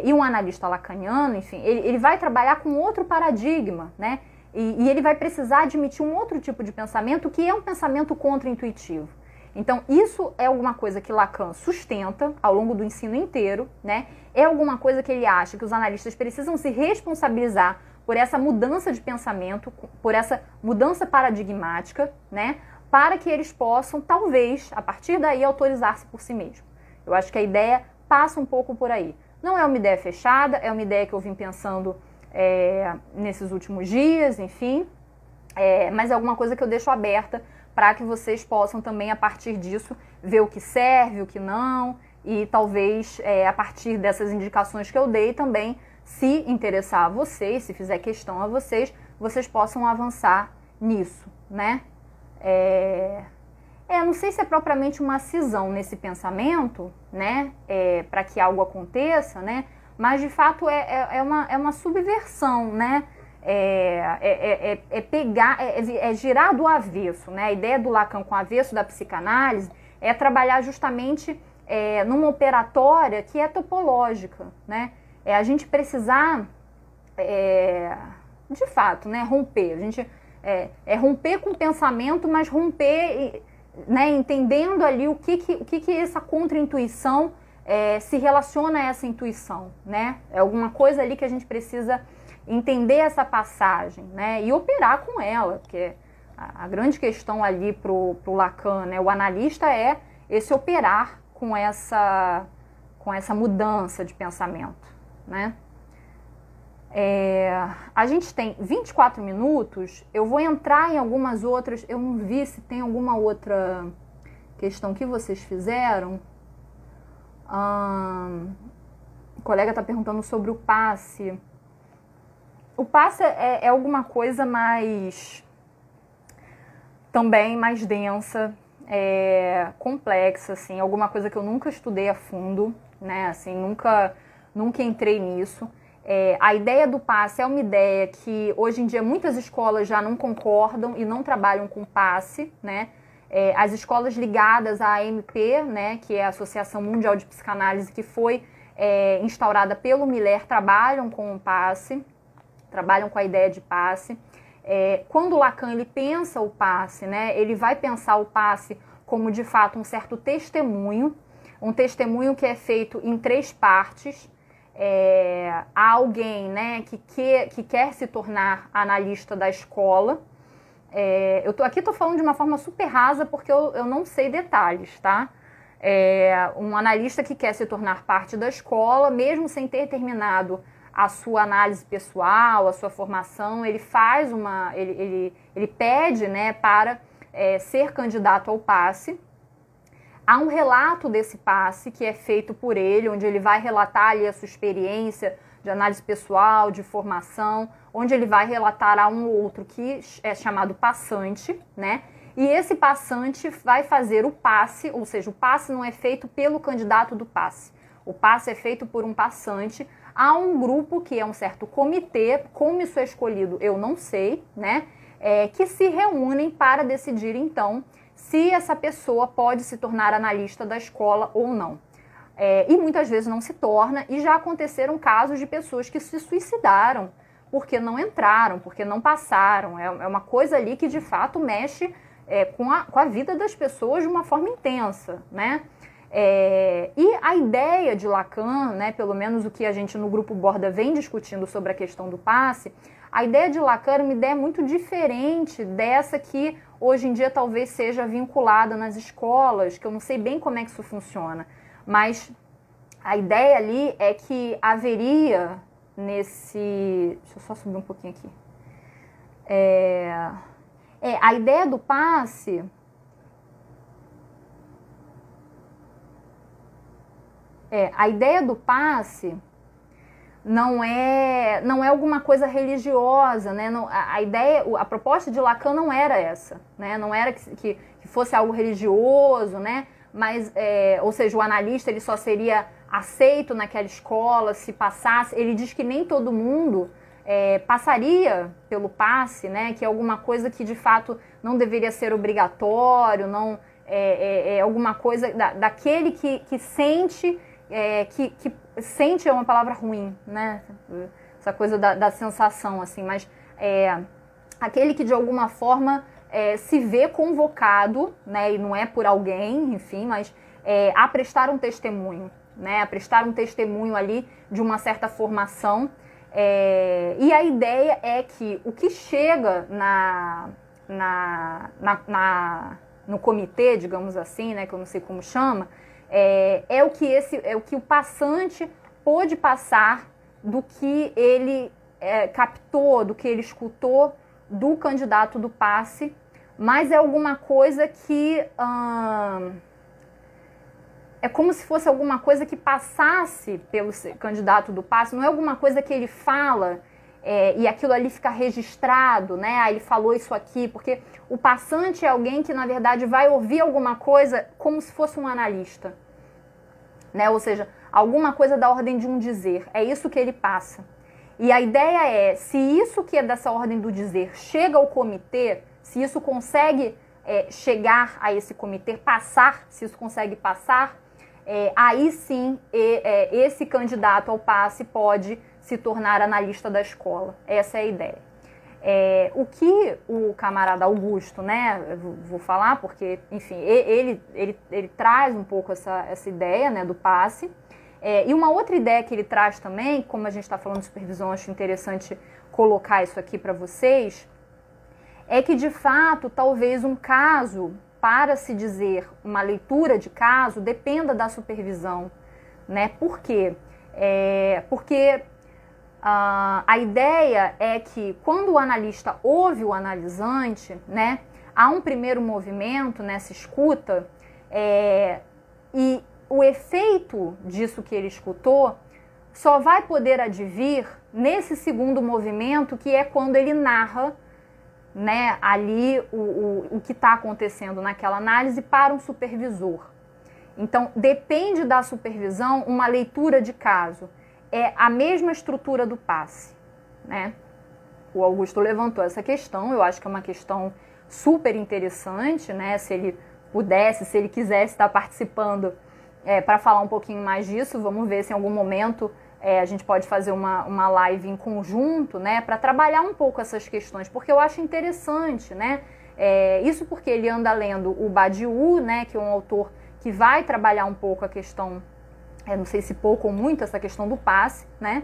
E um analista lacaniano, enfim, ele vai trabalhar com outro paradigma, né? E ele vai precisar admitir um outro tipo de pensamento que é um pensamento contra-intuitivo. Então, isso é alguma coisa que Lacan sustenta ao longo do ensino inteiro, né? É alguma coisa que ele acha que os analistas precisam se responsabilizar por essa mudança de pensamento, por essa mudança paradigmática, né? Para que eles possam, talvez, a partir daí, autorizar-se por si mesmo. Eu acho que a ideia passa um pouco por aí. Não é uma ideia fechada, é uma ideia que eu vim pensando nesses últimos dias, enfim, mas é alguma coisa que eu deixo aberta para que vocês possam também, a partir disso, ver o que serve, o que não, e talvez, a partir dessas indicações que eu dei também, se interessar a vocês, se fizer questão a vocês, vocês possam avançar nisso, né? Não sei se é propriamente uma cisão nesse pensamento, né? Para que algo aconteça, né? Mas, de fato, é uma subversão, né? Girar do avesso, né? A ideia do Lacan com o avesso da psicanálise é trabalhar justamente numa operatória que é topológica, né? A gente precisar, de fato, né, romper. A gente romper com o pensamento, mas romper, né, entendendo ali o que essa contra-intuição se relaciona a essa intuição, né? É alguma coisa ali que a gente precisa entender essa passagem, né, e operar com ela, porque a grande questão ali pro Lacan, né, o analista é esse operar com essa mudança de pensamento, né? A gente tem 24 minutos, eu vou entrar em algumas outras, eu não vi se tem alguma outra questão que vocês fizeram. O colega está perguntando sobre o passe. O passe é alguma coisa também mais densa, complexa, assim, alguma coisa que eu nunca estudei a fundo, né, assim, nunca entrei nisso. A ideia do passe é uma ideia que hoje em dia muitas escolas já não concordam e não trabalham com passe, né? As escolas ligadas à AMP, né, que é a Associação Mundial de Psicanálise, que foi instaurada pelo Miller, trabalham com o passe, trabalham com a ideia de passe. Quando o Lacan ele pensa o passe, né, ele vai pensar o passe como de fato um certo testemunho, um testemunho que é feito em 3 partes. Há alguém, né, que quer se tornar analista da escola. Eu tô falando de uma forma super rasa porque eu não sei detalhes, tá? Um analista que quer se tornar parte da escola, mesmo sem ter terminado a sua análise pessoal, a sua formação, ele faz ele pede, né, para ser candidato ao passe. Há um relato desse passe que é feito por ele, onde ele vai relatar ali a sua experiência de análise pessoal, de formação, onde ele vai relatar a um ou outro que é chamado passante, né? E esse passante vai fazer o passe, ou seja, o passe não é feito pelo candidato do passe. O passe é feito por um passante a um grupo que é um certo comitê, como isso é escolhido eu não sei, né? Que se reúnem para decidir então se essa pessoa pode se tornar analista da escola ou não. E muitas vezes não se torna, e já aconteceram casos de pessoas que se suicidaram porque não entraram, porque não passaram. É uma coisa ali que de fato mexe com a vida das pessoas de uma forma intensa, né? E a ideia de Lacan, né, pelo menos o que a gente no Grupo Borda vem discutindo sobre a questão do passe, a ideia de Lacan é uma ideia muito diferente dessa que hoje em dia talvez seja vinculada nas escolas, que eu não sei bem como é que isso funciona, mas a ideia ali é que haveria nesse... Deixa eu só subir um pouquinho aqui. A ideia do passe... A ideia do passe não é alguma coisa religiosa, né? Não, a proposta de Lacan não era essa, né? Não era que fosse algo religioso, né? Mas, ou seja, o analista ele só seria aceito naquela escola se passasse. Ele diz que nem todo mundo passaria pelo passe, né? Que é alguma coisa que de fato não deveria ser obrigatório, não alguma coisa daquele que sente. Que sente é uma palavra ruim, né? Essa coisa da sensação, assim, mas aquele que de alguma forma se vê convocado, né? E não é por alguém, enfim, mas a prestar um testemunho, né? A prestar um testemunho ali de uma certa formação. E a ideia é que o que chega no comitê, digamos assim, né? Que eu não sei como chama, é o que o passante pôde passar do que ele captou, do que ele escutou do candidato do passe, mas é alguma coisa que é como se fosse alguma coisa que passasse pelo candidato do passe, não é alguma coisa que ele fala e aquilo ali fica registrado, né? Ele falou isso aqui, porque o passante é alguém que, na verdade, vai ouvir alguma coisa como se fosse um analista, né? Ou seja, alguma coisa da ordem de um dizer. É isso que ele passa. E a ideia é, se isso que é dessa ordem do dizer chega ao comitê, se isso consegue chegar a esse comitê, passar, se isso consegue passar, aí sim esse candidato ao passe pode se tornar analista da escola. Essa é a ideia. O que o camarada Augusto, né, vou falar porque, enfim, ele traz um pouco essa ideia, né, do passe. E uma outra ideia que ele traz também, como a gente está falando de supervisão, acho interessante colocar isso aqui para vocês, é que, de fato, talvez um caso, para se dizer uma leitura de caso, dependa da supervisão, né? Por quê? Porque a ideia é que quando o analista ouve o analisante, né, há um primeiro movimento nessa escuta e o efeito disso que ele escutou só vai poder advir nesse segundo movimento, que é quando ele narra, né, ali o que está acontecendo naquela análise para um supervisor. Então, depende da supervisão uma leitura de caso. É a mesma estrutura do passe, né? O Augusto levantou essa questão, eu acho que é uma questão super interessante, né? Se ele pudesse, se ele quisesse estar participando para falar um pouquinho mais disso, vamos ver se em algum momento a gente pode fazer uma live em conjunto, né? Para trabalhar um pouco essas questões, porque eu acho interessante, né? Isso porque ele anda lendo o Badiou, né? Que é um autor que vai trabalhar um pouco a questão, não sei se pouco ou muito, essa questão do passe, né?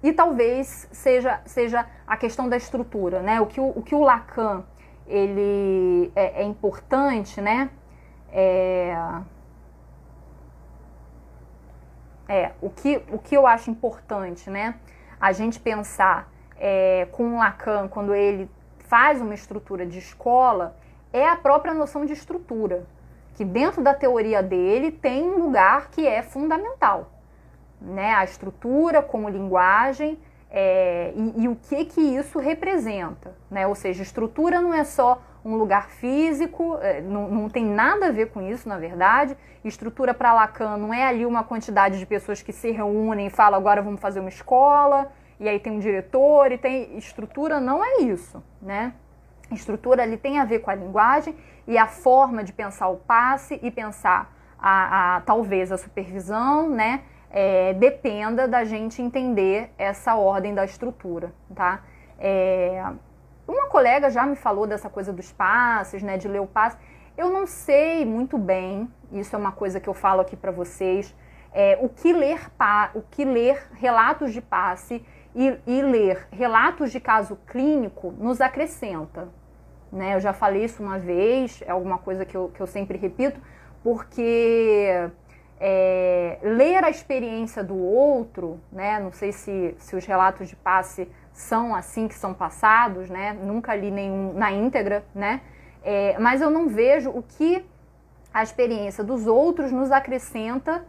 E talvez seja a questão da estrutura, né? O que o Lacan ele é importante, né? O que eu acho importante, né? A gente pensar com o Lacan, quando ele faz uma estrutura de escola, é a própria noção de estrutura, que dentro da teoria dele tem um lugar que é fundamental, né? A estrutura como linguagem e o que isso representa, né? Ou seja, estrutura não é só um lugar físico, não tem nada a ver com isso, na verdade. Estrutura para Lacan não é ali uma quantidade de pessoas que se reúnem e falam agora vamos fazer uma escola, e aí tem um diretor, e tem... Estrutura não é isso, né? Estrutura ali tem a ver com a linguagem e a forma de pensar o passe e pensar talvez a supervisão, né? Dependa da gente entender essa ordem da estrutura, tá? Uma colega já me falou dessa coisa dos passes, né? De ler o passe. Eu não sei muito bem, isso é uma coisa que eu falo aqui para vocês, o que ler relatos de passe e ler relatos de caso clínico nos acrescenta, né? Eu já falei isso uma vez, é alguma coisa que eu sempre repito, porque ler a experiência do outro, né? Não sei se os relatos de passe são assim que são passados, né? Nunca li nenhum na íntegra, né? Mas eu não vejo o que a experiência dos outros nos acrescenta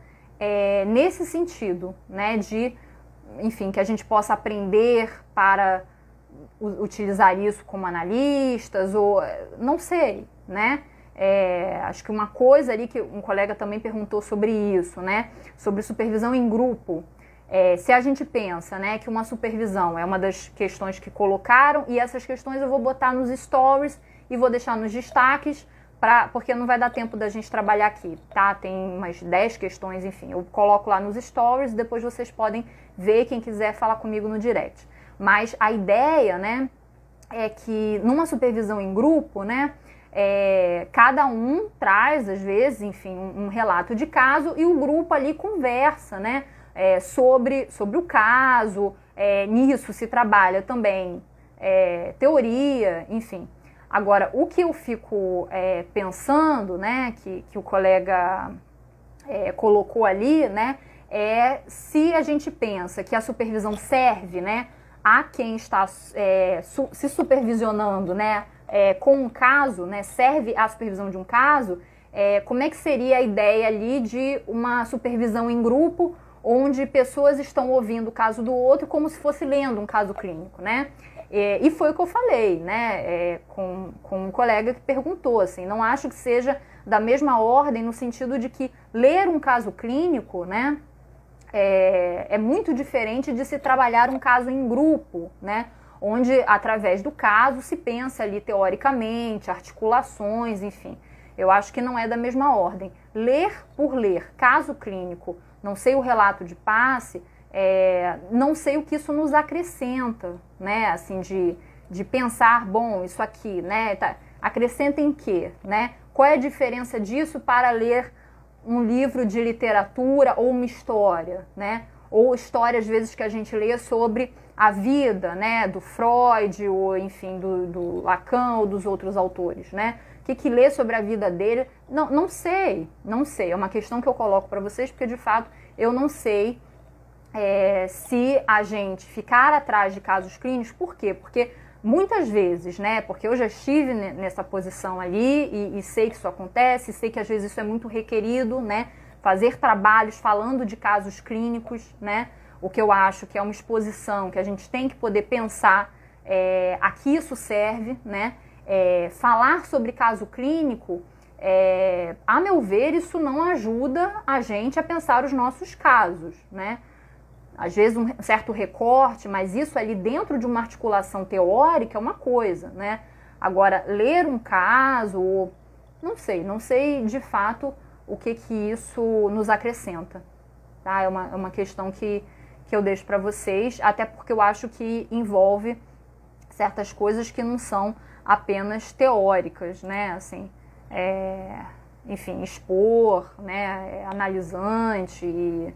nesse sentido, né? Enfim, que a gente possa aprender para utilizar isso como analistas, ou não sei, né? Acho que uma coisa ali que um colega também perguntou sobre isso, né? Sobre supervisão em grupo. Se a gente pensa, né, que uma supervisão é uma das questões que colocaram, e essas questões eu vou botar nos stories e vou deixar nos destaques, porque não vai dar tempo da gente trabalhar aqui, tá? Tem umas 10 questões, enfim, eu coloco lá nos stories, depois vocês podem ver, quem quiser falar comigo no direct. Mas a ideia, né, é que numa supervisão em grupo, né, cada um traz, às vezes, enfim, um relato de caso e o grupo ali conversa, né, sobre o caso, nisso se trabalha também teoria, enfim. Agora, o que eu fico pensando, né, que o colega colocou ali, né, se a gente pensa que a supervisão serve, né, a quem está se supervisionando, né, com um caso, né, serve à supervisão de um caso, como é que seria a ideia ali de uma supervisão em grupo, onde pessoas estão ouvindo o caso do outro como se fosse lendo um caso clínico, né? E foi o que eu falei, né, com um colega que perguntou, assim, não acho que seja da mesma ordem no sentido de que ler um caso clínico, né, é muito diferente de se trabalhar um caso em grupo, né, onde através do caso se pensa ali teoricamente, articulações, enfim. Eu acho que não é da mesma ordem. Ler por ler, caso clínico, não sei o relato de passe, não sei o que isso nos acrescenta, né, assim, de pensar, bom, isso aqui, né, acrescenta em quê, né? Qual é a diferença disso para ler um livro de literatura ou uma história, né? Ou história, às vezes, que a gente lê sobre a vida, né, do Freud, ou, enfim, do Lacan ou dos outros autores, né? O que lê sobre a vida dele? Não sei. É uma questão que eu coloco para vocês, porque, de fato, eu não sei se a gente ficar atrás de casos clínicos. Por quê? Porque muitas vezes, né, porque eu já estive nessa posição ali e sei que isso acontece, sei que às vezes isso é muito requerido, né, fazer trabalhos falando de casos clínicos, né, o que eu acho que é uma exposição que a gente tem que poder pensar a que isso serve, né, falar sobre caso clínico, a meu ver, isso não ajuda a gente a pensar os nossos casos, né. Às vezes um certo recorte, mas isso ali dentro de uma articulação teórica é uma coisa, né? Agora, ler um caso, não sei de fato o que isso nos acrescenta, tá? É uma questão que eu deixo para vocês, até porque eu acho que envolve certas coisas que não são apenas teóricas, né? Assim, enfim, expor, né? Analisante,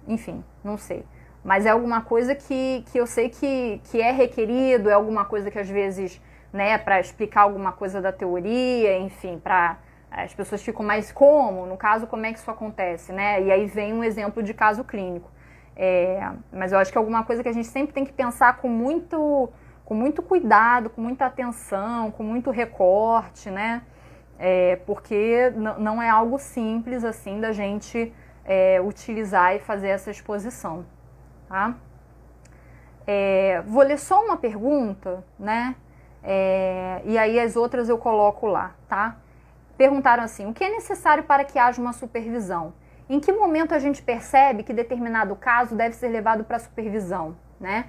enfim, não sei. Mas é alguma coisa que eu sei que é requerido, é alguma coisa que às vezes, né, para explicar alguma coisa da teoria, enfim, para as pessoas ficam mais no caso, como é que isso acontece, né? E aí vem um exemplo de caso clínico. Mas eu acho que é alguma coisa que a gente sempre tem que pensar com muito cuidado, com muita atenção, com muito recorte, né? Porque não é algo simples, assim, da gente utilizar e fazer essa exposição, tá? Vou ler só uma pergunta, né? E aí as outras eu coloco lá, tá? Perguntaram assim: o que é necessário para que haja uma supervisão? Em que momento a gente percebe que determinado caso deve ser levado para supervisão, né?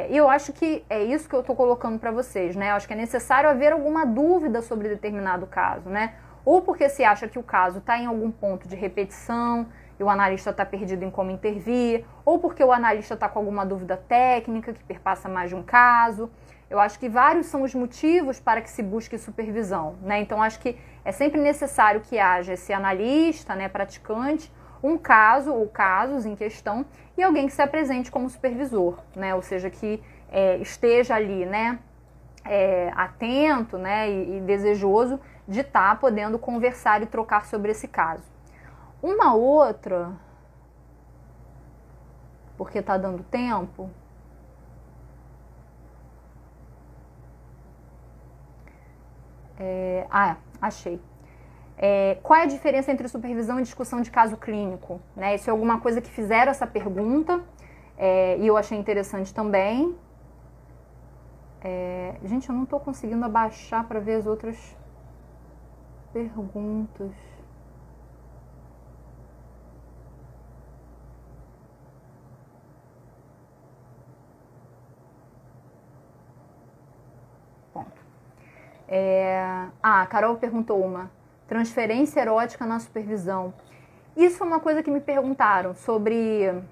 E eu acho que é isso que eu estou colocando para vocês, né? Eu acho que é necessário haver alguma dúvida sobre determinado caso, né? Ou porque se acha que o caso está em algum ponto de repetição e o analista está perdido em como intervir, ou porque o analista está com alguma dúvida técnica que perpassa mais de um caso. Eu acho que vários são os motivos para que se busque supervisão, né? Então, acho que é sempre necessário que haja esse analista, né, praticante, um caso ou casos em questão e alguém que se apresente como supervisor, né? Ou seja, que esteja ali, né, atento, né, e desejoso de estar podendo conversar e trocar sobre esse caso. Uma outra, porque está dando tempo... achei. Qual é a diferença entre supervisão e discussão de caso clínico? Né? Isso é alguma coisa que fizeram essa pergunta e eu achei interessante também. Gente, eu não estou conseguindo abaixar para ver as outras perguntas. A Carol perguntou uma: transferência erótica na supervisão. Isso é uma coisa que me perguntaram sobre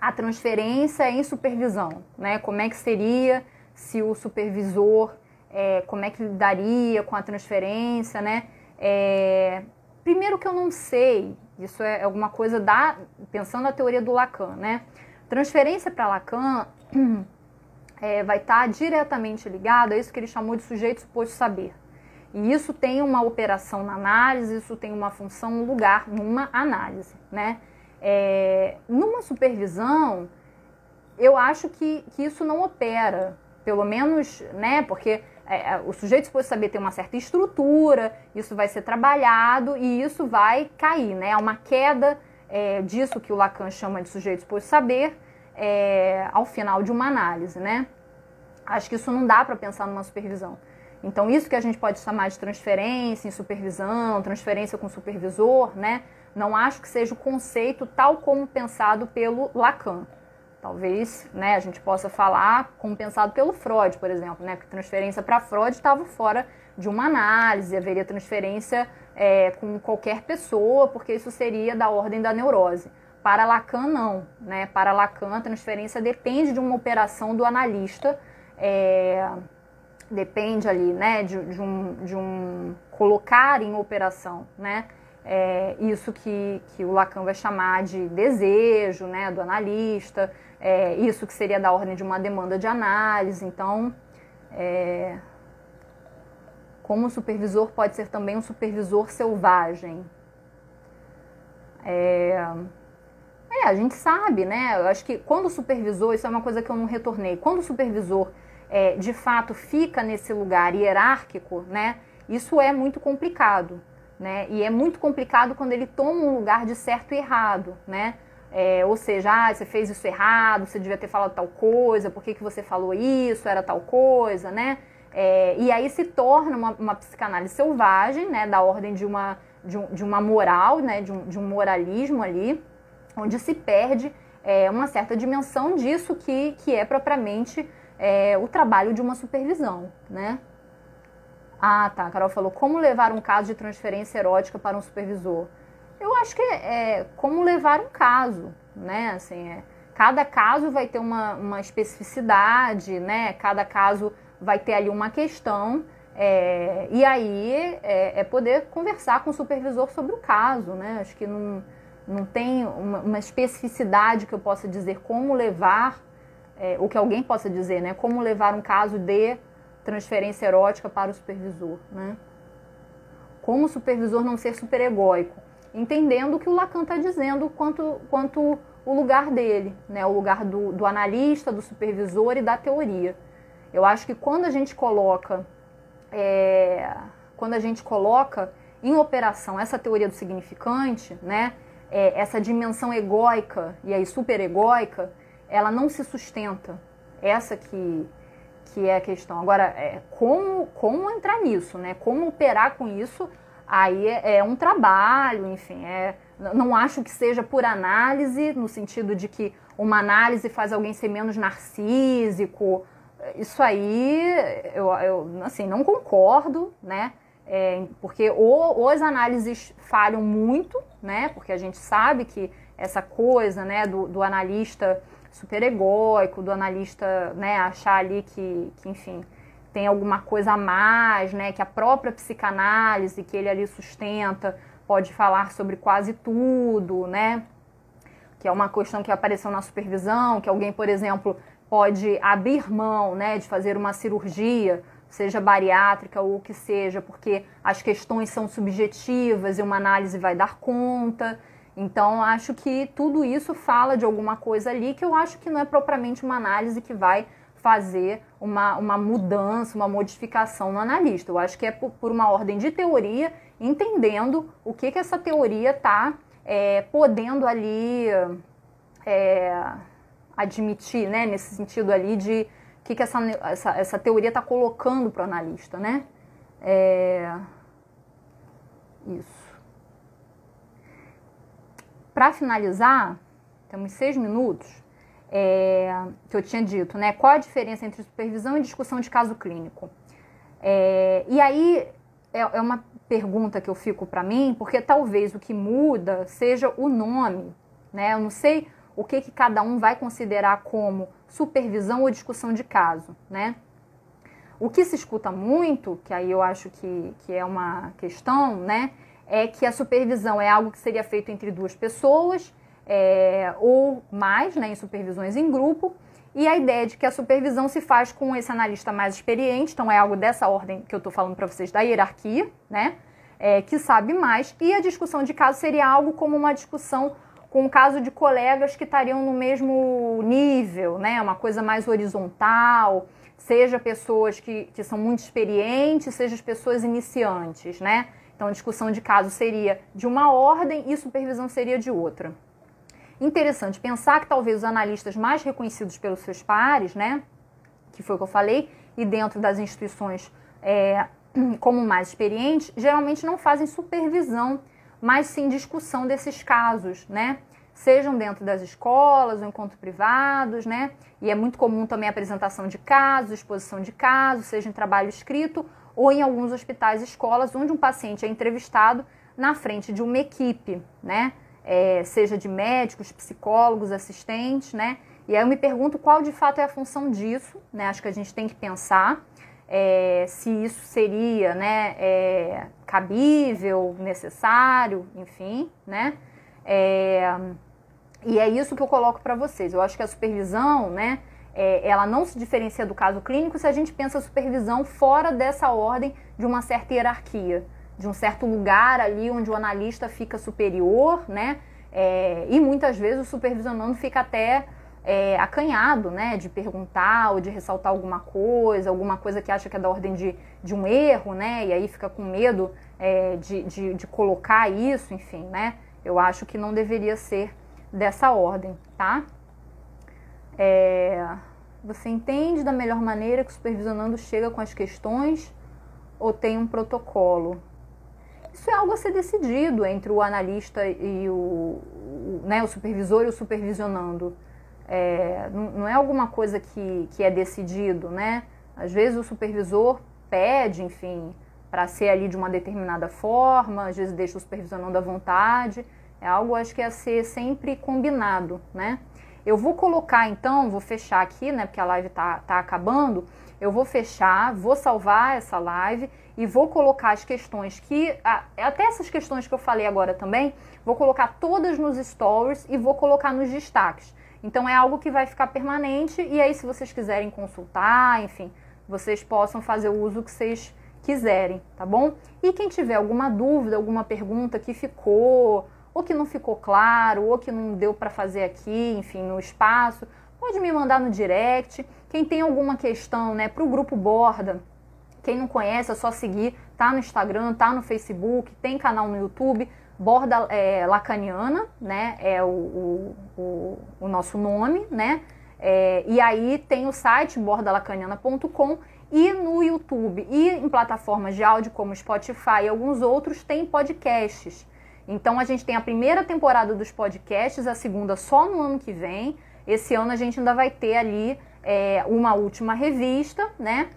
a transferência em supervisão, né? Como é que seria se o supervisor, como é que lidaria com a transferência, né? Primeiro que eu não sei, isso é alguma coisa pensando na teoria do Lacan, né? Transferência para Lacan vai estar diretamente ligado a isso que ele chamou de sujeito suposto saber. E isso tem uma operação na análise, isso tem uma função, um lugar numa análise, né? Numa supervisão, eu acho que isso não opera, pelo menos, né? Porque o sujeito suposto saber tem uma certa estrutura, isso vai ser trabalhado e isso vai cair, né? Há uma queda disso que o Lacan chama de sujeito suposto saber, ao final de uma análise, né? Acho que isso não dá para pensar numa supervisão. Então, isso que a gente pode chamar de transferência em supervisão, transferência com supervisor, né? Não acho que seja o conceito tal como pensado pelo Lacan. Talvez, né, a gente possa falar como pensado pelo Freud, por exemplo, né? Porque transferência para Freud estava fora de uma análise, haveria transferência com qualquer pessoa, porque isso seria da ordem da neurose. Para Lacan, não, né? Para Lacan, a transferência depende de uma operação do analista, depende ali, né, de um colocar em operação, né? Isso que o Lacan vai chamar de desejo, né, do analista, isso que seria da ordem de uma demanda de análise. Então, como o supervisor pode ser também um supervisor selvagem. A gente sabe, né? Eu acho que quando o supervisor, isso é uma coisa que eu não retornei, quando o supervisor de fato fica nesse lugar hierárquico, né? Isso é muito complicado, né? E é muito complicado quando ele toma um lugar de certo e errado, né? Ou seja, você fez isso errado, você devia ter falado tal coisa, por que você falou isso, era tal coisa, né? E aí se torna uma psicanálise selvagem, né? Da ordem de uma moral, né? De um moralismo ali, onde se perde uma certa dimensão disso que é propriamente o trabalho de uma supervisão, né? A Carol falou: como levar um caso de transferência erótica para um supervisor? Eu acho que como levar um caso, né? Assim, cada caso vai ter uma especificidade, né? Cada caso vai ter ali uma questão, e aí poder conversar com o supervisor sobre o caso, né? Acho que não tem uma especificidade que eu possa dizer como levar, ou que alguém possa dizer, né? Como levar um caso de transferência erótica para o supervisor, né? Como o supervisor não ser superegóico, entendendo o que o Lacan está dizendo quanto o lugar dele, né? O lugar do analista, do supervisor e da teoria. Eu acho que quando a gente coloca em operação essa teoria do significante, né? essa dimensão egóica e aí superegóica, ela não se sustenta. Essa que é a questão. Agora, como entrar nisso, né? Como operar com isso, aí é um trabalho, enfim. Não acho que seja por análise, no sentido de que uma análise faz alguém ser menos narcísico. Isso aí, eu assim, não concordo, né? Porque ou as análises falham muito, né? Porque a gente sabe que essa coisa, né, do analista superegóico, do analista, né, achar ali que, enfim, tem alguma coisa a mais, né, que a própria psicanálise que ele ali sustenta pode falar sobre quase tudo, né, que é uma questão que apareceu na supervisão, que alguém, por exemplo, pode abrir mão, né, de fazer uma cirurgia, seja bariátrica ou o que seja, porque as questões são subjetivas e uma análise vai dar conta. Então, acho que tudo isso fala de alguma coisa ali que eu acho que não é propriamente uma análise que vai fazer uma mudança, uma modificação no analista. Eu acho que é por uma ordem de teoria, entendendo o que essa teoria está podendo ali admitir, né? Nesse sentido ali de o que essa teoria está colocando para o analista, né? Isso. Para finalizar, temos 6 minutos, que eu tinha dito, né? Qual a diferença entre supervisão e discussão de caso clínico? E aí é uma pergunta que eu fico para mim, porque talvez o que muda seja o nome, né? Eu não sei o que cada um vai considerar como supervisão ou discussão de caso, né? O que se escuta muito, que aí eu acho que é uma questão, né? É que a supervisão é algo que seria feito entre 2 pessoas, ou mais, né, em supervisões em grupo, e a ideia de que a supervisão se faz com esse analista mais experiente, então é algo dessa ordem que eu estou falando para vocês, da hierarquia, né, que sabe mais, e a discussão de caso seria algo como uma discussão com o caso de colegas que estariam no mesmo nível, né, uma coisa mais horizontal, seja pessoas que são muito experientes, seja as pessoas iniciantes, né. Então, a discussão de caso seria de uma ordem e supervisão seria de outra. Interessante pensar que talvez os analistas mais reconhecidos pelos seus pares, né, que foi o que eu falei, e dentro das instituições como mais experientes, geralmente não fazem supervisão, mas sim discussão desses casos, né, sejam dentro das escolas ou encontros privados, né, e é muito comum também a apresentação de casos, exposição de casos, seja em trabalho escrito ou em alguns hospitais e escolas, onde um paciente é entrevistado na frente de uma equipe, né? Seja de médicos, psicólogos, assistentes, né? E aí eu me pergunto qual de fato é a função disso, né? Acho que a gente tem que pensar se isso seria, né, cabível, necessário, enfim, né? E é isso que eu coloco para vocês. Eu acho que a supervisão, né, ela não se diferencia do caso clínico se a gente pensa a supervisão fora dessa ordem de uma certa hierarquia, de um certo lugar ali onde o analista fica superior, né? E muitas vezes o supervisionando fica até acanhado, né? De perguntar ou de ressaltar alguma coisa que acha que é da ordem de um erro, né? E aí fica com medo de colocar isso, enfim, né? Eu acho que não deveria ser dessa ordem, tá? Você entende da melhor maneira que o supervisionando chega com as questões ou tem um protocolo? Isso é algo a ser decidido entre o analista e o supervisor e o supervisionando. Não é alguma coisa que é decidido, né? Às vezes o supervisor pede, enfim, para ser ali de uma determinada forma, às vezes deixa o supervisionando à vontade. É algo, acho que é a ser sempre combinado, né? Eu vou colocar, então, vou fechar aqui, né, porque a live tá acabando, eu vou fechar, vou salvar essa live e vou colocar as questões até essas questões que eu falei agora também, vou colocar todas nos stories e vou colocar nos destaques. Então, é algo que vai ficar permanente e aí, se vocês quiserem consultar, enfim, vocês possam fazer o uso que vocês quiserem, tá bom? E quem tiver alguma dúvida, alguma pergunta que ficou, ou que não ficou claro, ou que não deu para fazer aqui, enfim, no espaço, pode me mandar no direct. Quem tem alguma questão, né, para o Grupo Borda, quem não conhece, é só seguir, tá no Instagram, tá no Facebook, tem canal no YouTube, Borda Lacaniana, né? É o nosso nome, né? E aí tem o site bordalacaniana.com e no YouTube e em plataformas de áudio como Spotify e alguns outros tem podcasts. Então a gente tem a primeira temporada dos podcasts, a segunda só no ano que vem. Esse ano a gente ainda vai ter ali uma última revista, né?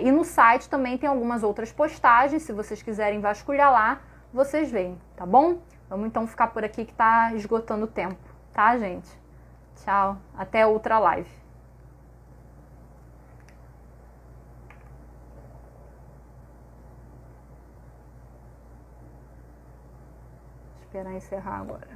E no site também tem algumas outras postagens, se vocês quiserem vasculhar lá, vocês veem, tá bom? Vamos então ficar por aqui que tá esgotando o tempo, tá, gente? Tchau, até outra live. Vou esperar encerrar agora.